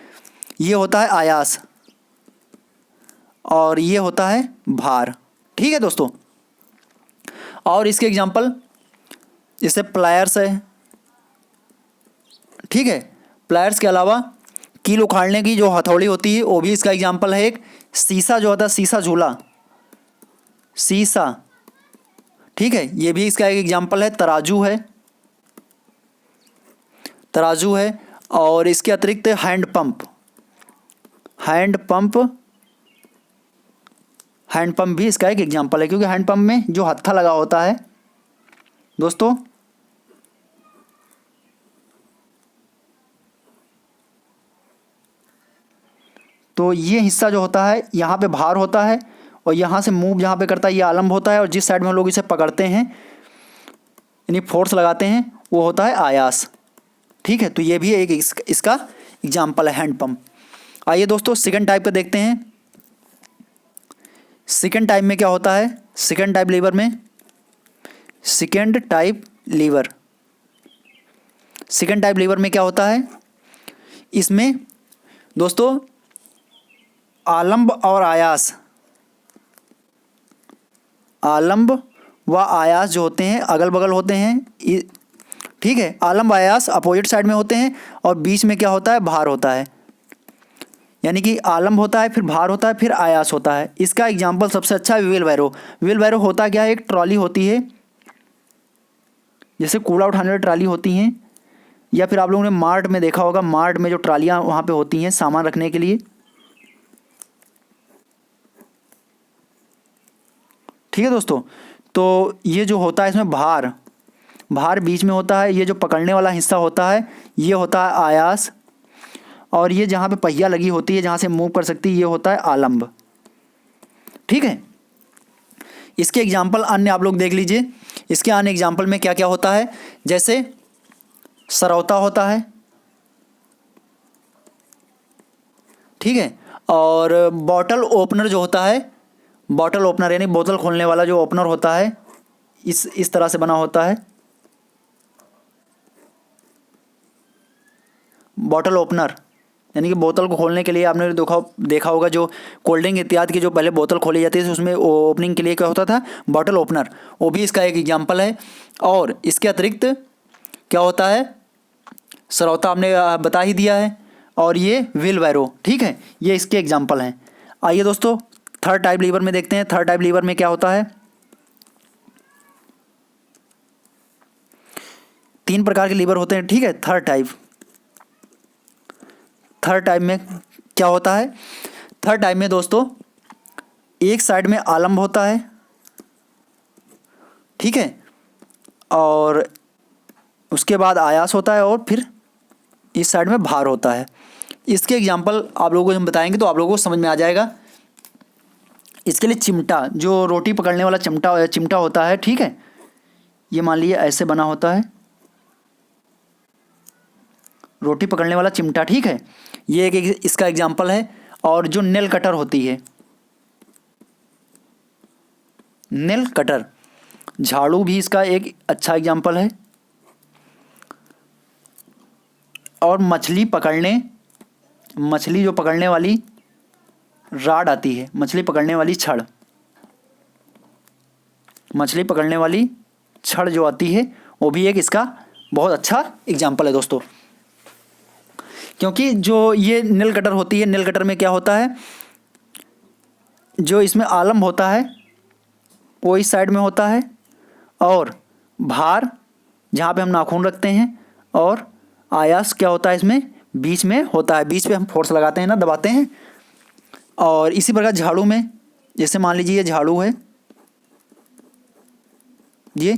ये होता है आयास और ये होता है भार, ठीक है दोस्तों। और इसके एग्जाम्पल जैसे प्लायर्स है, ठीक है। प्लायर्स के अलावा कील उखाड़ने की जो हथौड़ी होती है वो भी इसका एग्जाम्पल है। एक शीशा जो होता है, शीशा झूला, शीशा, ठीक है, ये भी इसका एक एग्जाम्पल है। तराजू है और इसके अतिरिक्त हैंड पंप भी इसका एक एग्जाम्पल है, क्योंकि हैंड पंप में जो हत्था लगा होता है दोस्तों, तो ये हिस्सा जो होता है यहाँ पे भार होता है और यहाँ से मूव जहाँ पे करता है ये आलंब होता है, और जिस साइड में हम लोग इसे पकड़ते हैं यानी फोर्स लगाते हैं वो होता है आयास, ठीक है। तो ये भी एक इसका एग्जाम्पल है, हैंड पंप। आइए दोस्तों सेकंड टाइप का देखते हैं। सेकंड टाइप में क्या होता है, सेकंड टाइप लीवर में क्या होता है, इसमें दोस्तों आलंब व आयास जो होते हैं अगल बगल होते हैं, ठीक है। आलंब आयास अपोजिट साइड में होते हैं और बीच में क्या होता है, भार होता है। यानी कि आलम्ब होता है, फिर भार होता है, फिर आयास होता है। इसका एग्जाम्पल सबसे अच्छा है व्हील बैरो। व्हील बैरो होता क्या है, एक ट्रॉली होती है, जैसे कूड़ा उठाने वाली ट्राली होती हैं, या फिर आप लोगों ने मार्ट में देखा होगा, मार्ट में जो ट्रालियाँ वहाँ पे होती हैं सामान रखने के लिए। ठीक है दोस्तों, तो ये जो होता है इसमें भार बीच में होता है, ये जो पकड़ने वाला हिस्सा होता है ये होता है आयास, और ये जहाँ पे पहिया लगी होती है, जहाँ से मूव कर सकती है, ये होता है आलम्ब। ठीक है, इसके एग्जाम्पल अन्य आप लोग देख लीजिए। इसके अन्य एग्जाम्पल में क्या क्या होता है, जैसे सरौता होता है, ठीक है, और बॉटल ओपनर जो होता है, बॉटल ओपनर यानी बोतल खोलने वाला जो ओपनर होता है, इस तरह से बना होता है बॉटल ओपनर, यानी कि बोतल को खोलने के लिए आपने देखा होगा, जो कोल्ड ड्रिंक इत्यादि की जो पहले बोतल खोली जाती है उसमें ओपनिंग के लिए क्या होता था, बॉटल ओपनर, वो भी इसका एक एग्जाम्पल है। और इसके अतिरिक्त क्या होता है, सरौता आपने बता ही दिया है, और ये व्हील बैरो। ठीक है, ये इसके एग्जाम्पल हैं। आइए दोस्तों थर्ड टाइप लीवर में देखते हैं। थर्ड टाइप लीवर में क्या होता है, 3 प्रकार के लीवर होते हैं। ठीक है, थर्ड टाइप में क्या होता है, थर्ड टाइप में दोस्तों एक साइड में आलम्ब होता है, ठीक है, और उसके बाद आयास होता है, और फिर इस साइड में भार होता है। इसके एग्जाम्पल आप लोगों को हम बताएंगे तो आप लोगों को समझ में आ जाएगा। इसके लिए चिमटा, जो रोटी पकड़ने वाला चिमटा होता है, ठीक है, ये मान लीजिए ऐसे बना होता है रोटी पकड़ने वाला चिमटा। ठीक है, ये एक इसका एग्जाम्पल है। और जो नेल कटर होती है, नेल कटर, झाड़ू भी इसका एक अच्छा एग्जाम्पल है। और मछली जो पकड़ने वाली राड आती है, मछली पकड़ने वाली छड़ जो आती है, वो भी एक इसका बहुत अच्छा एग्जाम्पल है दोस्तों। क्योंकि जो ये नेल कटर होती है, नेल कटर में क्या होता है, जो इसमें आलम्ब होता है वो इस साइड में होता है, और भार जहाँ पे हम नाखून रखते हैं, और आयास क्या होता है इसमें बीच में होता है, बीच पे हम फोर्स लगाते हैं ना, दबाते हैं। और इसी प्रकार झाड़ू में, जैसे मान लीजिए ये झाड़ू है, ये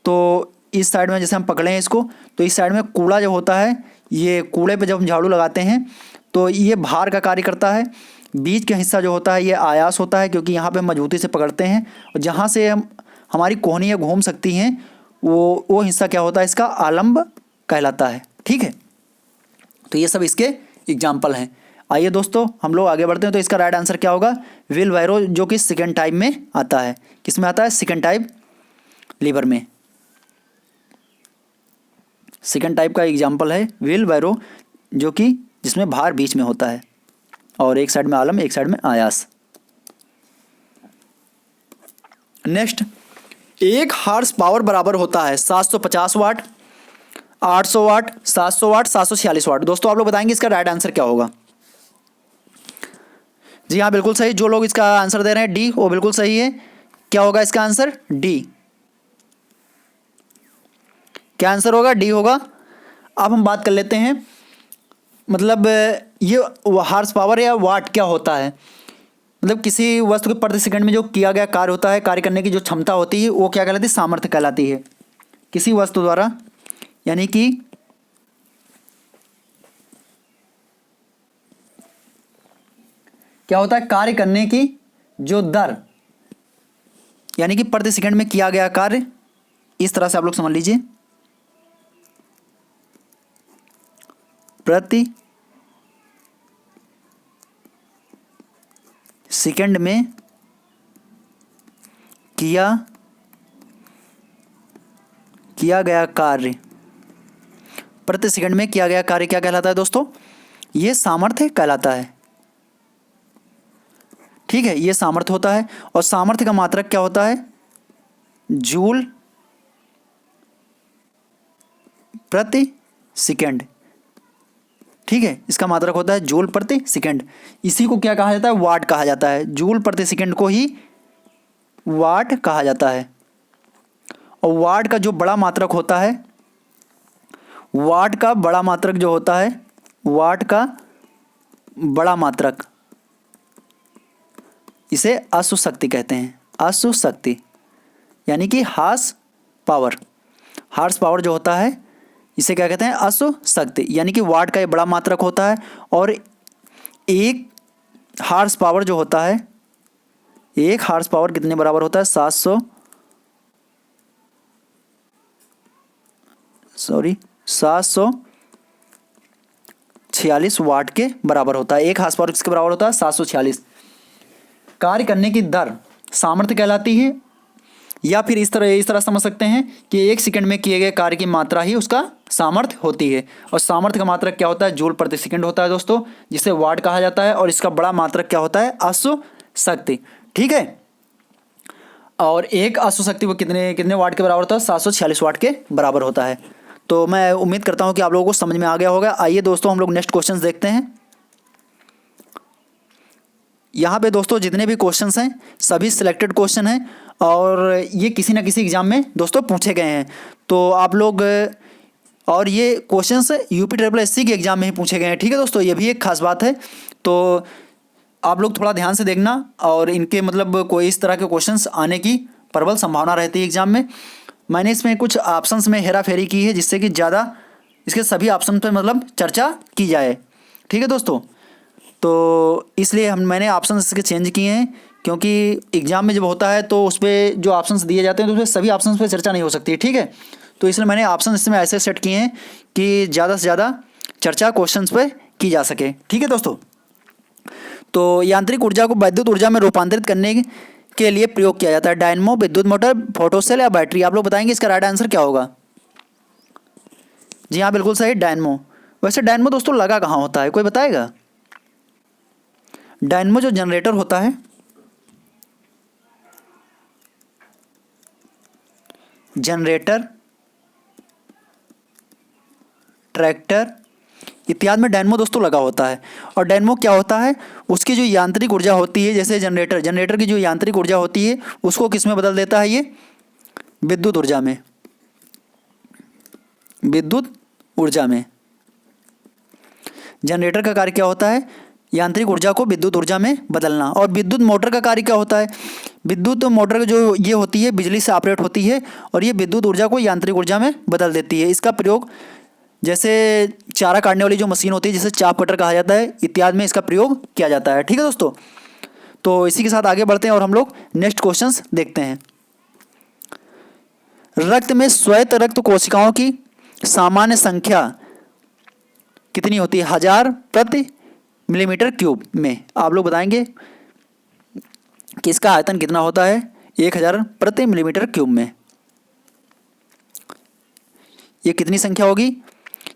तो इस साइड में जैसे हम पकड़े हैं इसको, तो इस साइड में कूड़ा जो होता है, ये कूड़े पे जब हम झाड़ू लगाते हैं तो ये भार का कार्य करता है। बीच का हिस्सा जो होता है ये आयास होता है, क्योंकि यहाँ पे हम मजबूती से पकड़ते हैं, और जहाँ से हमारी कोहनियाँ घूम सकती हैं वो हिस्सा क्या होता है, इसका आलम्ब कहलाता है। ठीक है, तो ये सब इसके एग्जाम्पल हैं। आइए दोस्तों हम लोग आगे बढ़ते हैं। तो इसका राइट आंसर क्या होगा, व्हील बैरो, जो कि सेकेंड टाइप में आता है। किस में आता है, सेकेंड टाइप लीवर में। सेकेंड टाइप का एग्जाम्पल है व्हील बैरो, जो कि जिसमें भार बीच में होता है, और एक साइड में आलम, एक साइड में आयास। नेक्स्ट, एक हार्स पावर बराबर होता है 750 वाट, 800 वाट, 700 वाट, 746 वाट। दोस्तों आप लोग बताएंगे इसका राइट आंसर क्या होगा। जी हाँ, बिल्कुल सही। जो लोग इसका आंसर दे रहे हैं डी, वो बिल्कुल सही है। क्या होगा इसका आंसर, डी। क्या आंसर होगा, डी होगा। अब हम बात कर लेते हैं, मतलब ये हार्स पावर या वाट क्या होता है, मतलब किसी वस्तु के प्रति सेकंड में जो किया गया कार्य होता है, कार्य करने की जो क्षमता होती है, वो क्या कहलाती है, सामर्थ्य कहलाती है। किसी वस्तु द्वारा, यानी कि क्या होता है, कार्य करने की जो दर, यानी कि प्रति सेकंड में किया गया कार्य, इस तरह से आप लोग समझ लीजिए, प्रति सेकंड में किया गया कार्य, प्रति सेकंड में किया गया कार्य क्या कहलाता है दोस्तों, ये सामर्थ्य कहलाता है। ठीक है, ये सामर्थ्य होता है। और सामर्थ्य का मात्रक क्या होता है, जूल प्रति सेकंड। ठीक है, इसका मात्रक होता है जूल प्रति सेकंड। इसी को क्या कहा जाता है, वाट कहा जाता है। जूल प्रति सेकंड को ही वाट कहा जाता है। और वाट का जो बड़ा मात्रक होता है, वाट का बड़ा मात्रक जो होता है, वाट का बड़ा मात्रक, इसे अश्व शक्ति कहते हैं। अश्व शक्ति यानी कि हार्स पावर। हार्स पावर जो होता है इसे क्या कहते हैं, अश्व शक्ति। यानी कि वाट का ये बड़ा मात्रक होता है और एक हार्स पावर जो होता है, एक हार्स पावर कितने बराबर होता है, 746 वाट के बराबर होता है। एक हार्स पावर किसके बराबर होता है, 746। कार्य करने की दर सामर्थ्य कहलाती है, या फिर इस तरह समझ सकते हैं कि एक सेकंड में किए गए कार्य की मात्रा ही उसका सामर्थ्य होती है। और सामर्थ्य का मात्रक क्या होता है, जूल प्रति सेकंड होता है दोस्तों, जिसे वाट कहा जाता है। और इसका बड़ा मात्रक क्या होता है, अश्व शक्ति। ठीक है, और एक अश्व शक्ति वो कितने वाट के बराबर होता है, 746 वाट के बराबर होता है। तो मैं उम्मीद करता हूँ कि आप लोगों को समझ में आ गया होगा। आइए दोस्तों हम लोग नेक्स्ट क्वेश्चन देखते हैं। यहाँ पे दोस्तों जितने भी क्वेश्चंस हैं सभी सिलेक्टेड क्वेश्चन हैं और ये किसी ना किसी एग्जाम में दोस्तों पूछे गए हैं। तो आप लोग, और ये क्वेश्चंस UPSSC के एग्जाम में ही पूछे गए हैं। ठीक है दोस्तों, ये भी एक खास बात है। तो आप लोग थोड़ा ध्यान से देखना, और इनके मतलब कोई इस तरह के क्वेश्चंस आने की प्रबल संभावना रहती है एग्जाम में। मैंने इसमें कुछ ऑप्शंस में हेरा फेरी की है, जिससे कि ज़्यादा इसके सभी ऑप्शन पर मतलब चर्चा की जाए। ठीक है दोस्तों, तो इसलिए मैंने ऑप्शन इसके चेंज किए हैं, क्योंकि एग्जाम में जब होता है तो उस पर जो ऑप्शंस दिए जाते हैं तो उसमें सभी ऑप्शंस पे चर्चा नहीं हो सकती। ठीक है, तो इसलिए मैंने ऑप्शन इसमें ऐसे सेट किए हैं कि ज़्यादा से ज़्यादा चर्चा क्वेश्चंस पे की जा सके। ठीक है दोस्तों, तो यांत्रिक ऊर्जा को विद्युत ऊर्जा में रूपांतरित करने के लिए प्रयोग किया जाता है। डायनमो, विद्युत मोटर, फोटोसेल या बैटरी। आप लोग बताएंगे इसका राइट आंसर क्या होगा। जी हाँ, बिल्कुल सही, डायनमो। वैसे डायनमो दोस्तों लगा कहाँ होता है, कोई बताएगा। डायनमो जो जनरेटर होता है, जनरेटर, ट्रैक्टर इत्यादि में डायनमो दोस्तों लगा होता है। और डायनमो क्या होता है, उसकी जो यांत्रिक ऊर्जा होती है, जैसे जनरेटर की जो यांत्रिक ऊर्जा होती है उसको किस में बदल देता है, ये विद्युत ऊर्जा में। विद्युत ऊर्जा में जनरेटर का कार्य क्या होता है, यांत्रिक ऊर्जा को विद्युत ऊर्जा में बदलना। और विद्युत मोटर का कार्य क्या होता है, विद्युत मोटर जो ये होती है बिजली से ऑपरेट होती है और ये विद्युत ऊर्जा को यांत्रिक ऊर्जा में बदल देती है। इसका प्रयोग जैसे चारा काटने वाली जो मशीन होती है, जिसे चाप कटर कहा जाता है, इत्यादि में इसका प्रयोग किया जाता है। ठीक है दोस्तों, तो इसी के साथ आगे बढ़ते हैं और हम लोग नेक्स्ट क्वेश्चंस देखते हैं। रक्त में श्वेत रक्त कोशिकाओं की सामान्य संख्या कितनी होती है, 1000 प्रति मिलीमीटर क्यूब में। आप लोग बताएंगे कि इसका आयतन कितना होता है, 1000 प्रति मिलीमीटर क्यूब में। ये कितनी संख्या होगी,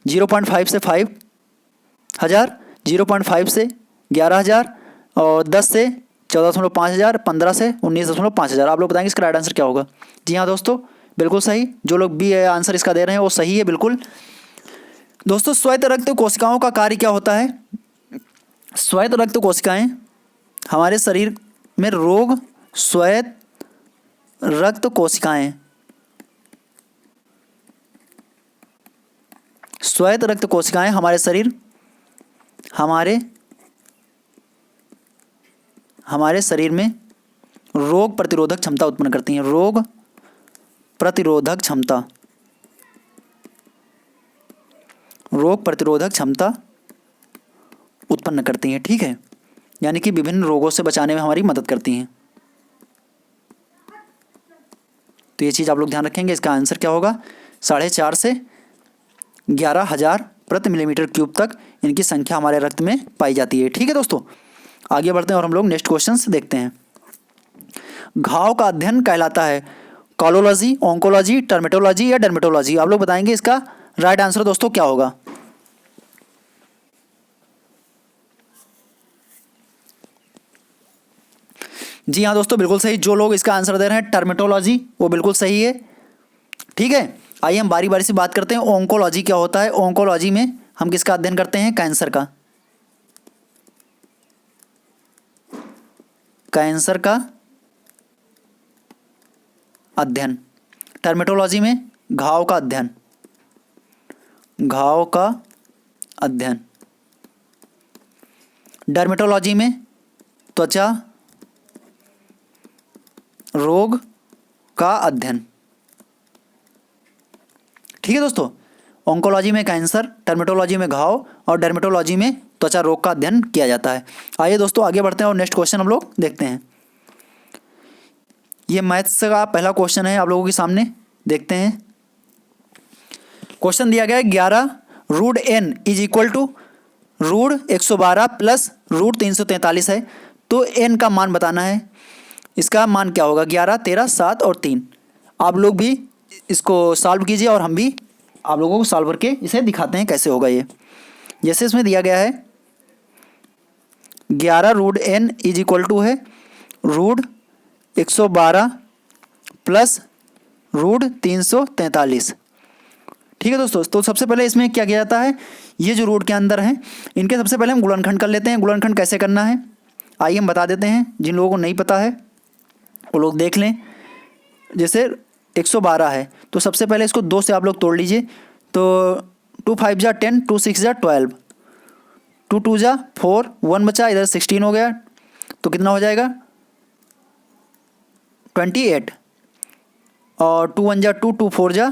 0.5 से 5000, 0.5 से 11000 और 10 से 14,5000, 15 से 19,5000। आप लोग बताएंगे इसका राइट आंसर क्या होगा। जी हाँ दोस्तों, बिल्कुल सही। जो लोग बी आंसर इसका दे रहे हैं वो सही है बिल्कुल। दोस्तों श्वेत रक्त कोशिकाओं का कार्य क्या होता है, श्वेत रक्त कोशिकाएं हमारे शरीर में रोग, श्वेत रक्त कोशिकाएं, श्वेत रक्त कोशिकाएं हमारे शरीर में रोग प्रतिरोधक क्षमता उत्पन्न करती हैं। रोग प्रतिरोधक क्षमता उत्पन्न करती हैं। ठीक है, यानी कि विभिन्न रोगों से बचाने में हमारी मदद करती हैं। तो ये चीज़ आप लोग ध्यान रखेंगे। इसका आंसर क्या होगा, 4.5 से 11,000 प्रति मिलीमीटर क्यूब तक इनकी संख्या हमारे रक्त में पाई जाती है। ठीक है दोस्तों, आगे बढ़ते हैं और हम लोग नेक्स्ट क्वेश्चंस देखते हैं। घाव का अध्ययन कहलाता है कॉलोलॉजी, ऑन्कोलॉजी, टर्मेटोलॉजी या डर्मेटोलॉजी। आप लोग बताएंगे इसका राइट आंसर दोस्तों क्या होगा। जी हाँ दोस्तों, बिल्कुल सही। जो लोग इसका आंसर दे रहे हैं टर्मेटोलॉजी, वो बिल्कुल सही है। ठीक है, आइए हम बारी बारी से बात करते हैं। ऑन्कोलॉजी क्या होता है। ऑन्कोलॉजी में हम किसका अध्ययन करते हैं? कैंसर का। कैंसर का अध्ययन। टर्मेटोलॉजी में घाव का अध्ययन। घाव का अध्ययन। डर्मेटोलॉजी में त्वचा रोग का अध्ययन। ठीक है दोस्तों, ऑन्कोलॉजी में कैंसर, टर्मेटोलॉजी में घाव और डर्मेटोलॉजी में त्वचा रोग का अध्ययन किया जाता है। आइए दोस्तों आगे बढ़ते हैं और नेक्स्ट क्वेश्चन हम लोग देखते हैं। ये मैथ्स का पहला क्वेश्चन है आप लोगों के सामने, देखते हैं। क्वेश्चन दिया गया है 11 root n is equal to root 112 plus root 343 है, तो n का मान बताना है। इसका मान क्या होगा? 11, 13, 7 और 3। आप लोग भी इसको सॉल्व कीजिए और हम भी आप लोगों को सॉल्व करके इसे दिखाते हैं कैसे होगा ये। जैसे इसमें दिया गया है 11 root n is equal to है रूट 112 प्लस रूट 343। ठीक है दोस्तों, तो सबसे पहले इसमें क्या किया जाता है, ये जो रूट के अंदर हैं इनके सबसे पहले हम गुणनखंड कर लेते हैं। गुणनखंड कैसे करना है आइए हम बता देते हैं, जिन लोगों को नहीं पता है वो लोग देख लें। जैसे 112 है तो सबसे पहले इसको 2 से आप लोग तोड़ लीजिए, तो 2 5 जा 10, 2 6 जा 12, 2 2 जा 4, 1 बचा, इधर 16 हो गया, तो कितना हो जाएगा 28, और 2 1 जा 2, 2 4 जा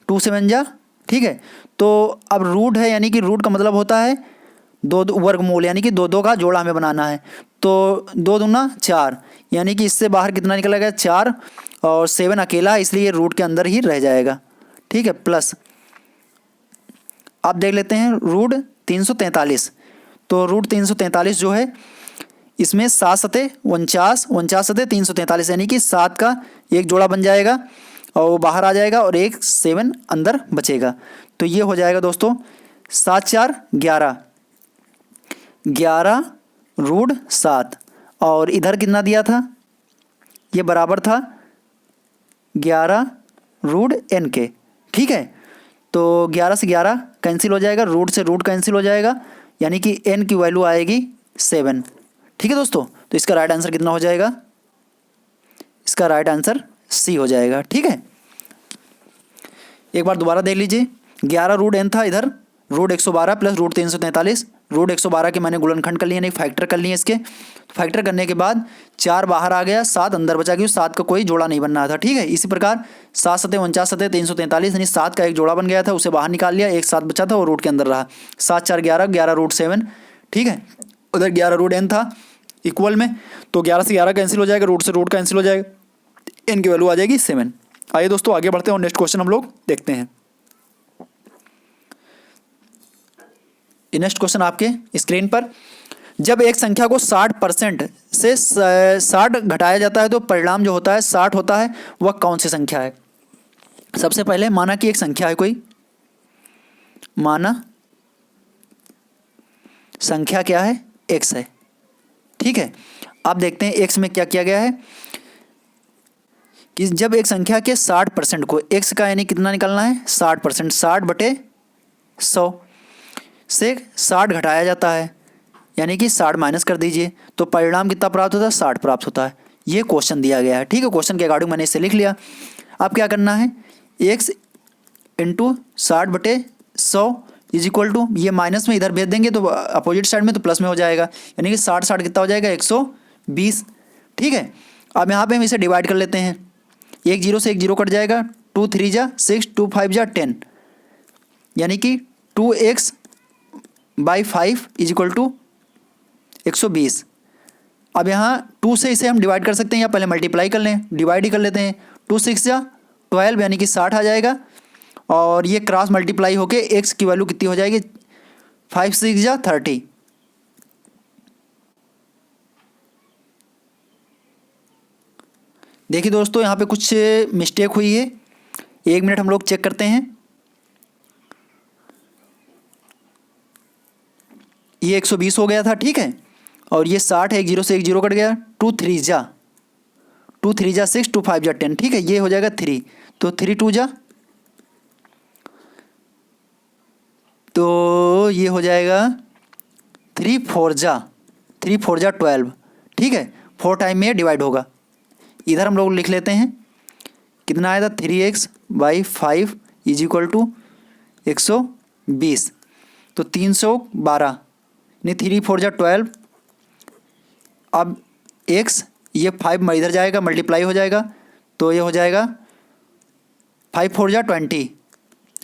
2 7 जा। ठीक है, तो अब रूट है यानी कि रूट का मतलब होता है 2 वर्गमूल, यानी कि 2 2 का जोड़ा हमें बनाना है। तो 2 दूना 4, यानी कि इससे बाहर कितना निकलेगा 4, और 7 अकेला है इसलिए रूट के अंदर ही रह जाएगा। ठीक है, प्लस आप देख लेते हैं रूट 343, तो रूट 343 जो है इसमें 7 सते 49, 49 सते 343, यानी कि 7 का एक जोड़ा बन जाएगा और वो बाहर आ जाएगा और एक 7 अंदर बचेगा। तो ये हो जाएगा दोस्तों 7 4 11, 11 रूट 7, और इधर कितना दिया था, ये बराबर था 11 रूट n के। ठीक है, तो 11 से 11 कैंसिल हो जाएगा, रूट से रूट कैंसिल हो जाएगा, यानी कि n की वैल्यू आएगी 7। ठीक है दोस्तों, तो इसका राइट आंसर कितना हो जाएगा, इसका राइट आंसर C हो जाएगा। ठीक है, एक बार दोबारा देख लीजिए, 11 रूट n था, इधर रूट 112 प्लस रूट 343, रूट 112 के मैंने गुणनखंड कर लिए यानी फैक्टर कर लिए इसके। फैक्टर करने के बाद 4 बाहर आ गया, 7 अंदर बचा, क्योंकि 7 का कोई जोड़ा नहीं बनना था। ठीक है, इसी प्रकार 7 सते 49 सते 343, यानी 7 का एक जोड़ा बन गया था, उसे बाहर निकाल लिया, एक 7 बचा था वो रूट के अंदर रहा। 7 4 11, 11 रूट 7। ठीक है, उधर 11 रूट n था इक्वल में, तो 11 से 11 कैंसिल हो जाएगा, रूट से रूट कैंसिल हो जाएगा, n की वैल्यू आ जाएगी 7। आइए दोस्तों आगे बढ़ते हैं और नेक्स्ट क्वेश्चन हम लोग देखते हैं। नेक्स्ट क्वेश्चन आपके स्क्रीन पर, जब एक संख्या को 60% से 60 घटाया जाता है तो परिणाम जो होता है 60 होता है, वह कौन सी संख्या है? सबसे पहले माना कि एक संख्या है कोई, माना संख्या क्या है, x है। ठीक है, आप देखते हैं x में क्या किया गया है कि जब एक संख्या के 60% को, x का यानी कितना निकालना है 60%, 60/100 से 60 घटाया जाता है, यानी कि 60 माइनस कर दीजिए, तो परिणाम कितना प्राप्त होता है 60 प्राप्त होता है। ये क्वेश्चन दिया गया है। ठीक है, क्वेश्चन के अकॉर्डिंग मैंने इसे लिख लिया। अब क्या करना है, x into 60/100 is equal to, ये माइनस में इधर भेज देंगे तो अपोजिट साइड में तो प्लस में हो जाएगा, यानी कि 60 60 कितना हो जाएगा 120। ठीक है, अब यहाँ पे हम इसे डिवाइड कर लेते हैं, एक 0 से एक 0 कट जाएगा, 2 3 जा 6, 2 5 जा 10, यानी कि 2x/5 इज इक्वल टू 120। अब यहाँ 2 से इसे हम डिवाइड कर सकते हैं या पहले मल्टीप्लाई कर लें, डिवाइड ही कर लेते हैं, 2 6 जा 12, यानी कि 60 आ जाएगा, और ये क्रॉस मल्टीप्लाई होके x की वैल्यू कितनी हो जाएगी 5 6 जा 30। देखिए दोस्तों यहाँ पे कुछ मिस्टेक हुई है, 1 मिनट हम लोग चेक करते हैं। ये 120 हो गया था, ठीक है, और ये 60 है, एक 0 से एक 0 कट गया, 2 3 जा 6, 2 5 जा 10। ठीक है, ये हो जाएगा 3, तो 3 2 जा तो ये हो जाएगा 3 4 जा 12, ठीक है। 4 टाइम में डिवाइड होगा। इधर हम लोग लिख लेते हैं, कितना आया था 3x/5 इज इक्वल टू 120, तो 312, नहीं 3 4 जा 12। अब x, ये 5 इधर जाएगा, मल्टीप्लाई हो जाएगा, तो ये हो जाएगा 5 4 जा 20,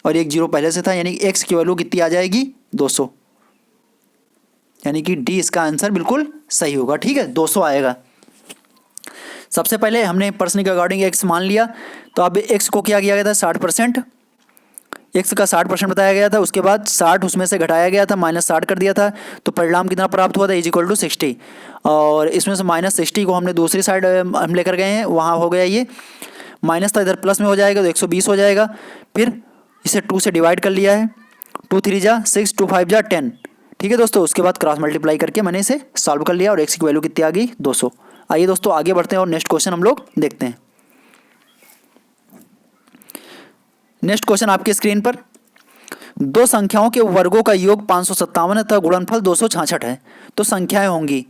और एक जीरो पहले से था, यानी x की वैल्यू कितनी आ जाएगी 200, यानी कि डी इसका आंसर बिल्कुल सही होगा, ठीक है 200 आएगा। सबसे पहले हमने पर्सन के अकॉर्डिंग x मान लिया, तो अब x को क्या किया गया था 60%, x का 60% बताया गया था, उसके बाद 60 उसमें से घटाया गया था, -60 कर दिया था, तो परिणाम कितना प्राप्त हुआ था इज इक्वल टू 60, और इसमें से -60 को हमने दूसरी साइड हम लेकर गए हैं, वहाँ हो गया ये माइनस था, इधर प्लस में हो जाएगा तो 120 हो जाएगा। फिर इसे 2 से डिवाइड कर लिया है, 2 3 जा 6, 2 5 जा 10, ठीक है दोस्तों। उसके बाद क्रॉस मल्टीप्लाई करके मैंने इसे सॉल्व कर लिया और x की वैल्यू कितनी आ गई 200। आइए दोस्तों आगे बढ़ते हैं और नेक्स्ट क्वेश्चन हम लोग देखते हैं। नेक्स्ट क्वेश्चन आपकी स्क्रीन पर, दो संख्याओं के वर्गों का योग 557 है तथा गुणनफल 266 है, तो संख्याएं होंगी।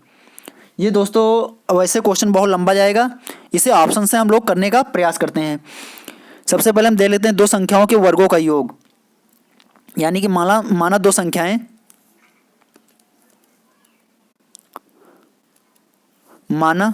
ये दोस्तों वैसे क्वेश्चन बहुत लंबा जाएगा, इसे ऑप्शन से हम लोग करने का प्रयास करते हैं। सबसे पहले हम देख लेते हैं दो संख्याओं के वर्गों का योग, यानी कि माना दो संख्याएं, माना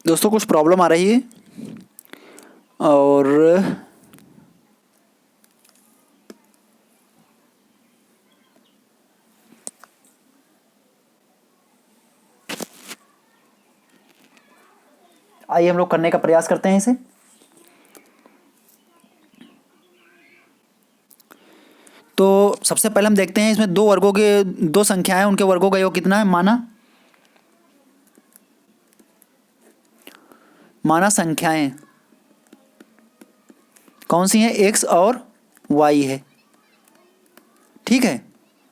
दोस्तों कुछ प्रॉब्लम आ रही है और आइए हम लोग करने का प्रयास करते हैं इसे। तो सबसे पहले हम देखते हैं इसमें दो वर्गों के, दो संख्याएं उनके वर्गों का योग कितना है। माना संख्याएं कौन सी हैं, x और y है, ठीक है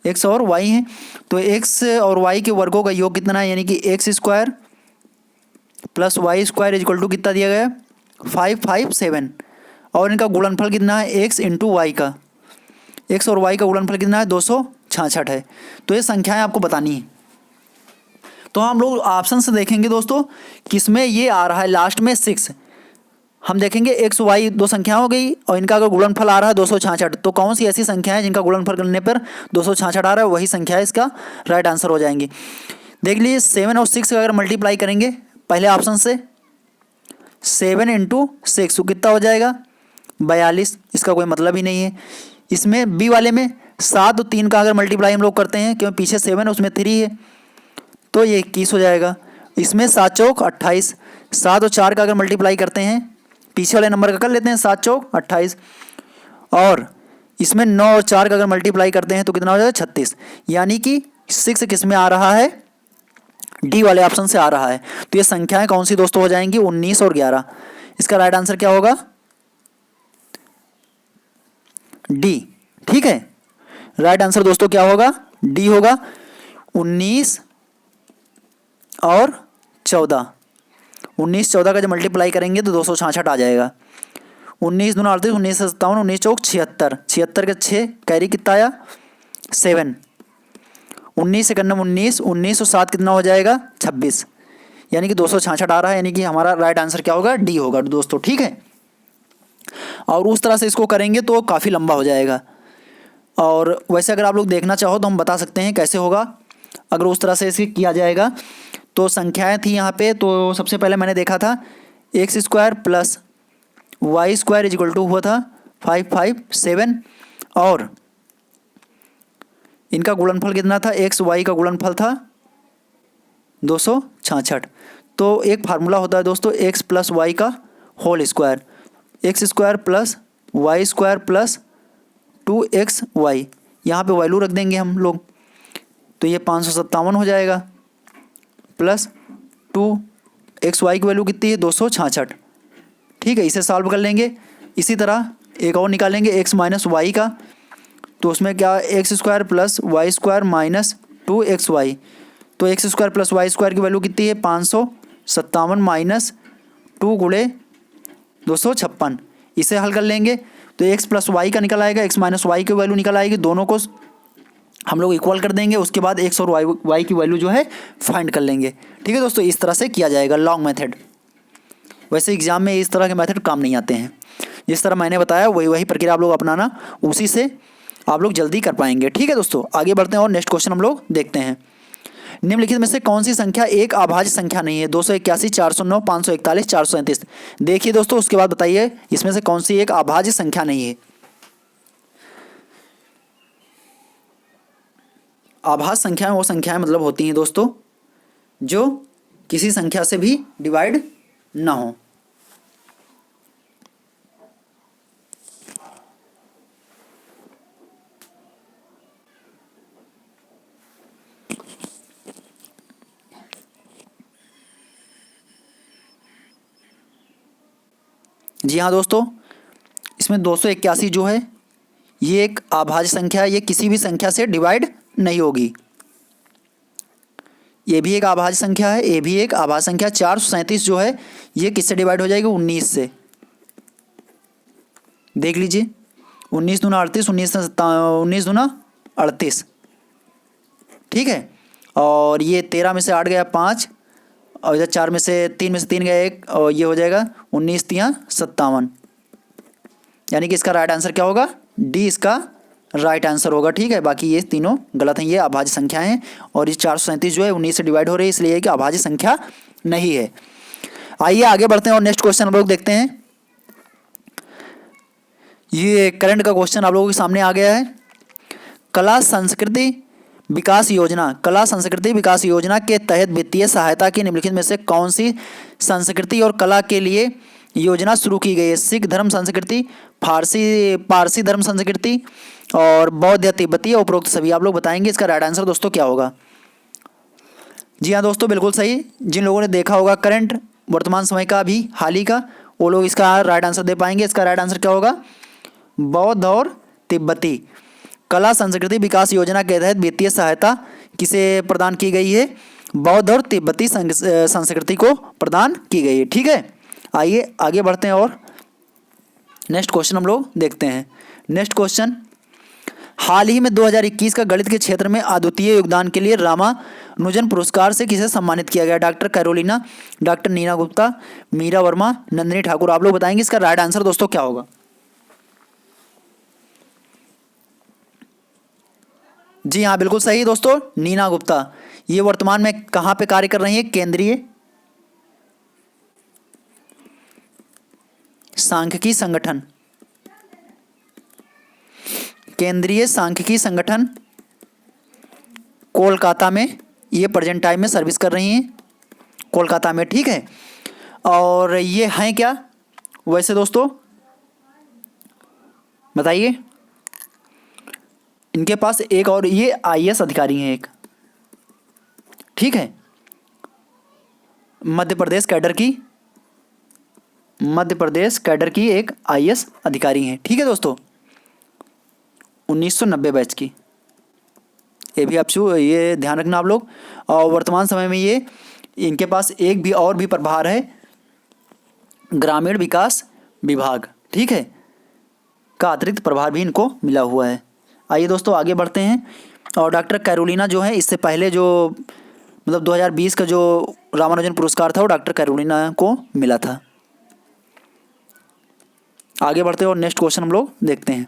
x और y है। तो x और y के वर्गों का योग कितना है, यानी कि x² + y² इक्वल टू कितना दिया गया 557, और इनका गुणनफल कितना है x × y का, x और y का गुणनफल कितना है 266 है। तो ये संख्याएं आपको बतानी है। तो हम लोग ऑप्शन से देखेंगे दोस्तों, किसमें ये आ रहा है लास्ट में 6, हम देखेंगे x y दो संख्या हो गई और इनका अगर गुणनफल आ रहा है 266, तो कौन सी ऐसी संख्या है जिनका गुणनफल करने पर 266 आ रहा है, वही संख्या है इसका राइट आंसर हो जाएंगी। देख लीजिए 7 और 6 का अगर मल्टीप्लाई करेंगे पहले ऑप्शन से, 7 × 6 तो कितना हो जाएगा 42, इसका कोई मतलब ही नहीं है। इसमें बी वाले में 7 और 3 का अगर मल्टीप्लाई हम लोग करते हैं, क्योंकि पीछे 7 उसमें 3 है, तो ये 21 हो जाएगा। इसमें 7 चौक 28, 7 और 4 का अगर मल्टीप्लाई करते हैं, पीछे वाले नंबर का कर लेते हैं 7 चौक 28, और इसमें 9 और 4 का अगर मल्टीप्लाई करते हैं तो कितना हो जाएगा 36, यानी कि 6 किस में आ रहा है, डी वाले ऑप्शन से आ रहा है। तो ये संख्याएं कौन सी दोस्तों हो जाएंगी 19 और 11। इसका राइट आंसर क्या होगा डी, ठीक है राइट आंसर दोस्तों क्या होगा डी होगा। 19 और 14, 19 14 का जब मल्टीप्लाई करेंगे तो 266 आ जाएगा। 19 दूना 38, 19 से 57, 19 चौक 76, 76 के 6 कैरी कितना आया 7, 19 से करना 19, 19 और 7 कितना हो जाएगा 26, यानी कि 266 आ रहा है, यानी कि हमारा राइट आंसर क्या होगा डी होगा दोस्तों, ठीक है। और उस तरह से इसको करेंगे तो काफ़ी लंबा हो जाएगा, और वैसे अगर आप लोग देखना चाहो तो हम बता सकते हैं कैसे होगा अगर उस तरह से इसे किया जाएगा। तो संख्याएं थी यहाँ पे, तो सबसे पहले मैंने देखा था x² + y² इक्वल टू हुआ था 557, और इनका गुणनफल कितना था, एक्स वाई का गुणनफल था 266। तो एक फार्मूला होता है दोस्तों एक्स प्लस वाई का whole square, x square plus y square plus 2xy, यहाँ पे वैल्यू रख देंगे हम लोग, तो ये 557 हो जाएगा प्लस 2xy की वैल्यू कितनी है 266। ठीक है, इसे सॉल्व कर लेंगे। इसी तरह एक और निकालेंगे x माइनस वाई का, तो उसमें क्या x square plus y square minus 2xy, तो x square plus y square की वैल्यू कितनी है 557 माइनस 2 गुणे 256। इसे हल कर लेंगे तो x प्लस वाई का निकल आएगा, x माइनस वाई की वैल्यू निकल आएगी, दोनों को हम लोग इक्वल कर देंगे। उसके बाद x और y की वैल्यू जो है फाइंड कर लेंगे। ठीक है दोस्तों, इस तरह से किया जाएगा लॉन्ग मेथड। वैसे एग्जाम में इस तरह के मेथड काम नहीं आते हैं, जिस तरह मैंने बताया वही प्रक्रिया आप लोग अपनाना, उसी से आप लोग जल्दी कर पाएंगे। ठीक है दोस्तों, आगे बढ़ते हैं और नेक्स्ट क्वेश्चन हम लोग देखते हैं। निम्नलिखित में से कौन सी संख्या एक अभाज्य संख्या नहीं है, 281, 409, 541, 437। देखिए दोस्तों, उसके बाद बताइए इसमें से कौन सी एक अभाज्य संख्या नहीं है। अभाज्य संख्याएं वो संख्याएं मतलब होती हैं दोस्तों जो किसी संख्या से भी डिवाइड ना हो। जी हाँ दोस्तों, इसमें 281 जो है ये एक अभाज्य संख्या है, ये किसी भी संख्या से डिवाइड नहीं होगी। ये भी एक अभाज्य संख्या है, ये भी एक अभाज्य संख्या। 437 जो है ये किससे डिवाइड हो जाएगी 19 से। देख लीजिए 19 दूना 38, 19 दूना 38। ठीक है, और ये 13 में से 8 गया 5, और इधर 4 में से 3 गया 1, और ये हो जाएगा 19 तियाँ 57। यानी कि इसका राइट आंसर क्या होगा, डी इसका राइट आंसर होगा। ठीक है, बाकी ये तीनों गलत हैं, ये अभाज्य संख्याएं हैं। और ये 437 जो है 19 से डिवाइड हो रही है, इसलिए कि अभाज्य संख्या नहीं है। आइए आगे बढ़ते हैं और नेक्स्ट क्वेश्चन हम लोग देखते हैं। ये करंट का क्वेश्चन आप लोगों के सामने आ गया है। कला संस्कृति विकास योजना, कला संस्कृति विकास योजना के तहत वित्तीय सहायता की निम्नलिखित में से कौन सी संस्कृति और कला के लिए योजना शुरू की गई है। सिख धर्म संस्कृति, पारसी धर्म संस्कृति और बौद्ध या तिब्बती, उपरोक्त सभी। आप लोग बताएंगे इसका राइट आंसर दोस्तों क्या होगा। जी हाँ दोस्तों, बिल्कुल सही। जिन लोगों ने देखा होगा करंट वर्तमान समय का भी हाल ही का, वो लोग इसका राइट आंसर दे पाएंगे। इसका राइट आंसर क्या होगा, बौद्ध और तिब्बती। कला संस्कृति विकास योजना के तहत वित्तीय सहायता किसे प्रदान की गई है, बौद्ध और तिब्बती संस्कृति को प्रदान की गई है। ठीक है, आइए आगे बढ़ते हैं और नेक्स्ट क्वेश्चन हम लोग देखते हैं। नेक्स्ट क्वेश्चन, हाल ही में 2021 का गणित के क्षेत्र में अद्वितीय योगदान के लिए रामानुजन पुरस्कार से किसे सम्मानित किया गया। Doctor Carolina, doctor Neena Gupta, Meera Verma, Nandini Thakur. आप लोग बताएंगे इसका राइट आंसर दोस्तों क्या होगा। जी हाँ, बिल्कुल सही दोस्तों, नीना गुप्ता। ये वर्तमान में कहाँ पे कार्य कर रही है, केंद्रीय सांख्यिकी संगठन, केंद्रीय सांख्यिकी संगठन कोलकाता में ये प्रेजेंट टाइम में सर्विस कर रही हैं, कोलकाता में। ठीक है, और ये हैं क्या वैसे दोस्तों बताइए। इनके पास एक और ये आईएएस अधिकारी हैं एक। ठीक है, मध्य प्रदेश कैडर की एक आईएएस अधिकारी हैं। ठीक है दोस्तों, 1990 बैच की, ये भी आप ये ध्यान रखना आप लोग। और वर्तमान समय में ये इनके पास एक भी और भी प्रभार है, ग्रामीण विकास विभाग। ठीक है, का अतिरिक्त प्रभार भी इनको मिला हुआ है। आइए दोस्तों आगे बढ़ते हैं। और डॉक्टर कैरोलिना जो है, इससे पहले जो मतलब 2020 का जो रामानुजन पुरस्कार था वो डॉक्टर कैरोलिना को मिला था। आगे बढ़ते हैं और नेक्स्ट क्वेश्चन हम लोग देखते हैं।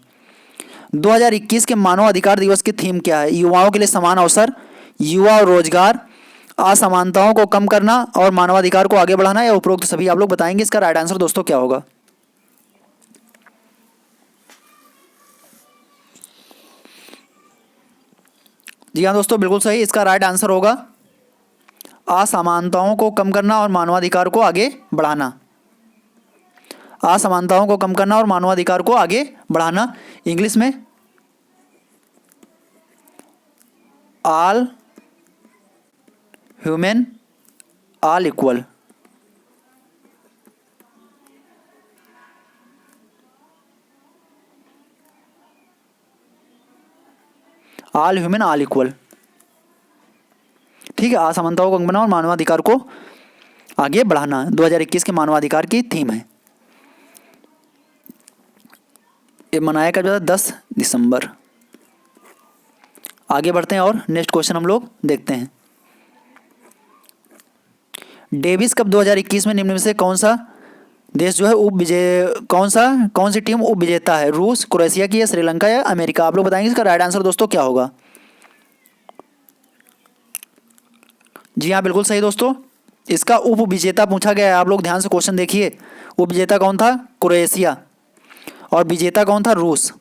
2021 के मानव अधिकार दिवस की थीम क्या है। युवाओं के लिए समान अवसर, युवा और रोजगार, असमानताओं को कम करना और मानवाधिकार को आगे बढ़ाना, या उपरोक्त सभी। आप लोग बताएंगे इसका राइट आंसर दोस्तों क्या होगा। जी हाँ दोस्तों, बिल्कुल सही। इसका राइट आंसर होगा असमानताओं को कम करना और मानवाधिकार को आगे बढ़ाना। असमानताओं को कम करना और मानवाधिकार को आगे बढ़ाना। इंग्लिश में all human all equal. All human all equal, ठीक है। असमानताओं को कम करना और मानवाधिकार को आगे बढ़ाना 2021 के मानवाधिकार की थीम है। ये मनाया कब जाता है? 10 दिसंबर। आगे बढ़ते हैं और नेक्स्ट क्वेश्चन हम लोग देखते हैं। डेविस कप 2021 में निम्न में से कौन सा देश जो है उप विजय, कौन सी टीम उप विजेता है? रूस, क्रोएशिया की, या श्रीलंका, या अमेरिका? आप लोग बताएंगे इसका राइट आंसर दोस्तों क्या होगा। जी हाँ, बिल्कुल सही दोस्तों। इसका उप विजेता पूछा गया है। आप लोग ध्यान से क्वेश्चन देखिए। उप विजेता कौन था? क्रोएशिया। और विजेता कौन था? रूस।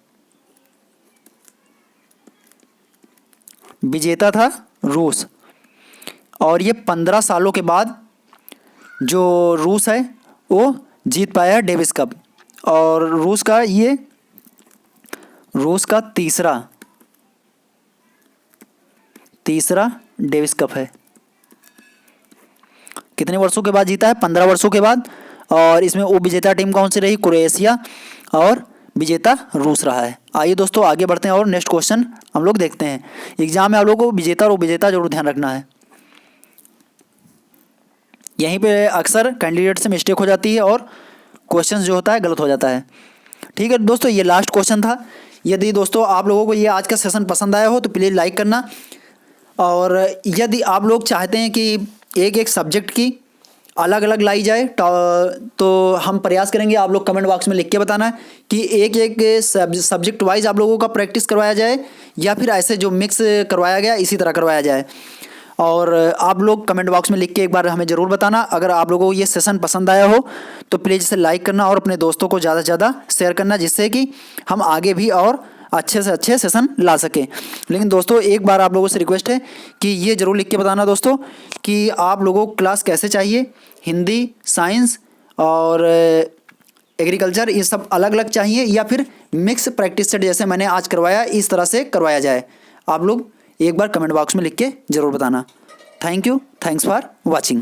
विजेता था रूस। और ये 15 सालों के बाद जो रूस है वो जीत पाया है डेविस कप। और रूस का तीसरा डेविस कप है। कितने वर्षों के बाद जीता है? 15 वर्षों के बाद। और इसमें उप विजेता टीम कौन सी रही? क्रोएशिया। और विजेता रूस रहा है। आइए दोस्तों आगे बढ़ते हैं और नेक्स्ट क्वेश्चन हम लोग देखते हैं। एग्जाम में आप लोगों को विजेता और उप विजेता जरूर ध्यान रखना है। यहीं पे अक्सर कैंडिडेट से मिस्टेक हो जाती है और क्वेश्चन जो होता है गलत हो जाता है। ठीक है दोस्तों, ये लास्ट क्वेश्चन था। यदि दोस्तों आप लोगों को ये आज का सेशन पसंद आया हो तो प्लीज़ लाइक करना। और यदि आप लोग चाहते हैं कि एक एक सब्जेक्ट की अलग अलग लाई जाए तो हम प्रयास करेंगे। आप लोग कमेंट बॉक्स में लिख के बताना है कि एक एक सब्जेक्ट वाइज आप लोगों का प्रैक्टिस करवाया जाए या फिर ऐसे जो मिक्स करवाया गया इसी तरह करवाया जाए। और आप लोग कमेंट बॉक्स में लिख के एक बार हमें ज़रूर बताना। अगर आप लोगों को ये सेशन पसंद आया हो तो प्लीज़ इसे लाइक करना और अपने दोस्तों को ज़्यादा से ज़्यादा शेयर करना, जिससे कि हम आगे भी और अच्छे से अच्छे सेशन ला सकें। लेकिन दोस्तों एक बार आप लोगों से रिक्वेस्ट है कि ये ज़रूर लिख के बताना दोस्तों कि आप लोगों को क्लास कैसे चाहिए। हिंदी, साइंस और एग्रीकल्चर ये सब अलग अलग चाहिए या फिर मिक्स प्रैक्टिस सेट जैसे मैंने आज करवाया इस तरह से करवाया जाए। आप लोग एक बार कमेंट बॉक्स में लिख के ज़रूर बताना। Thank you, thanks for watching.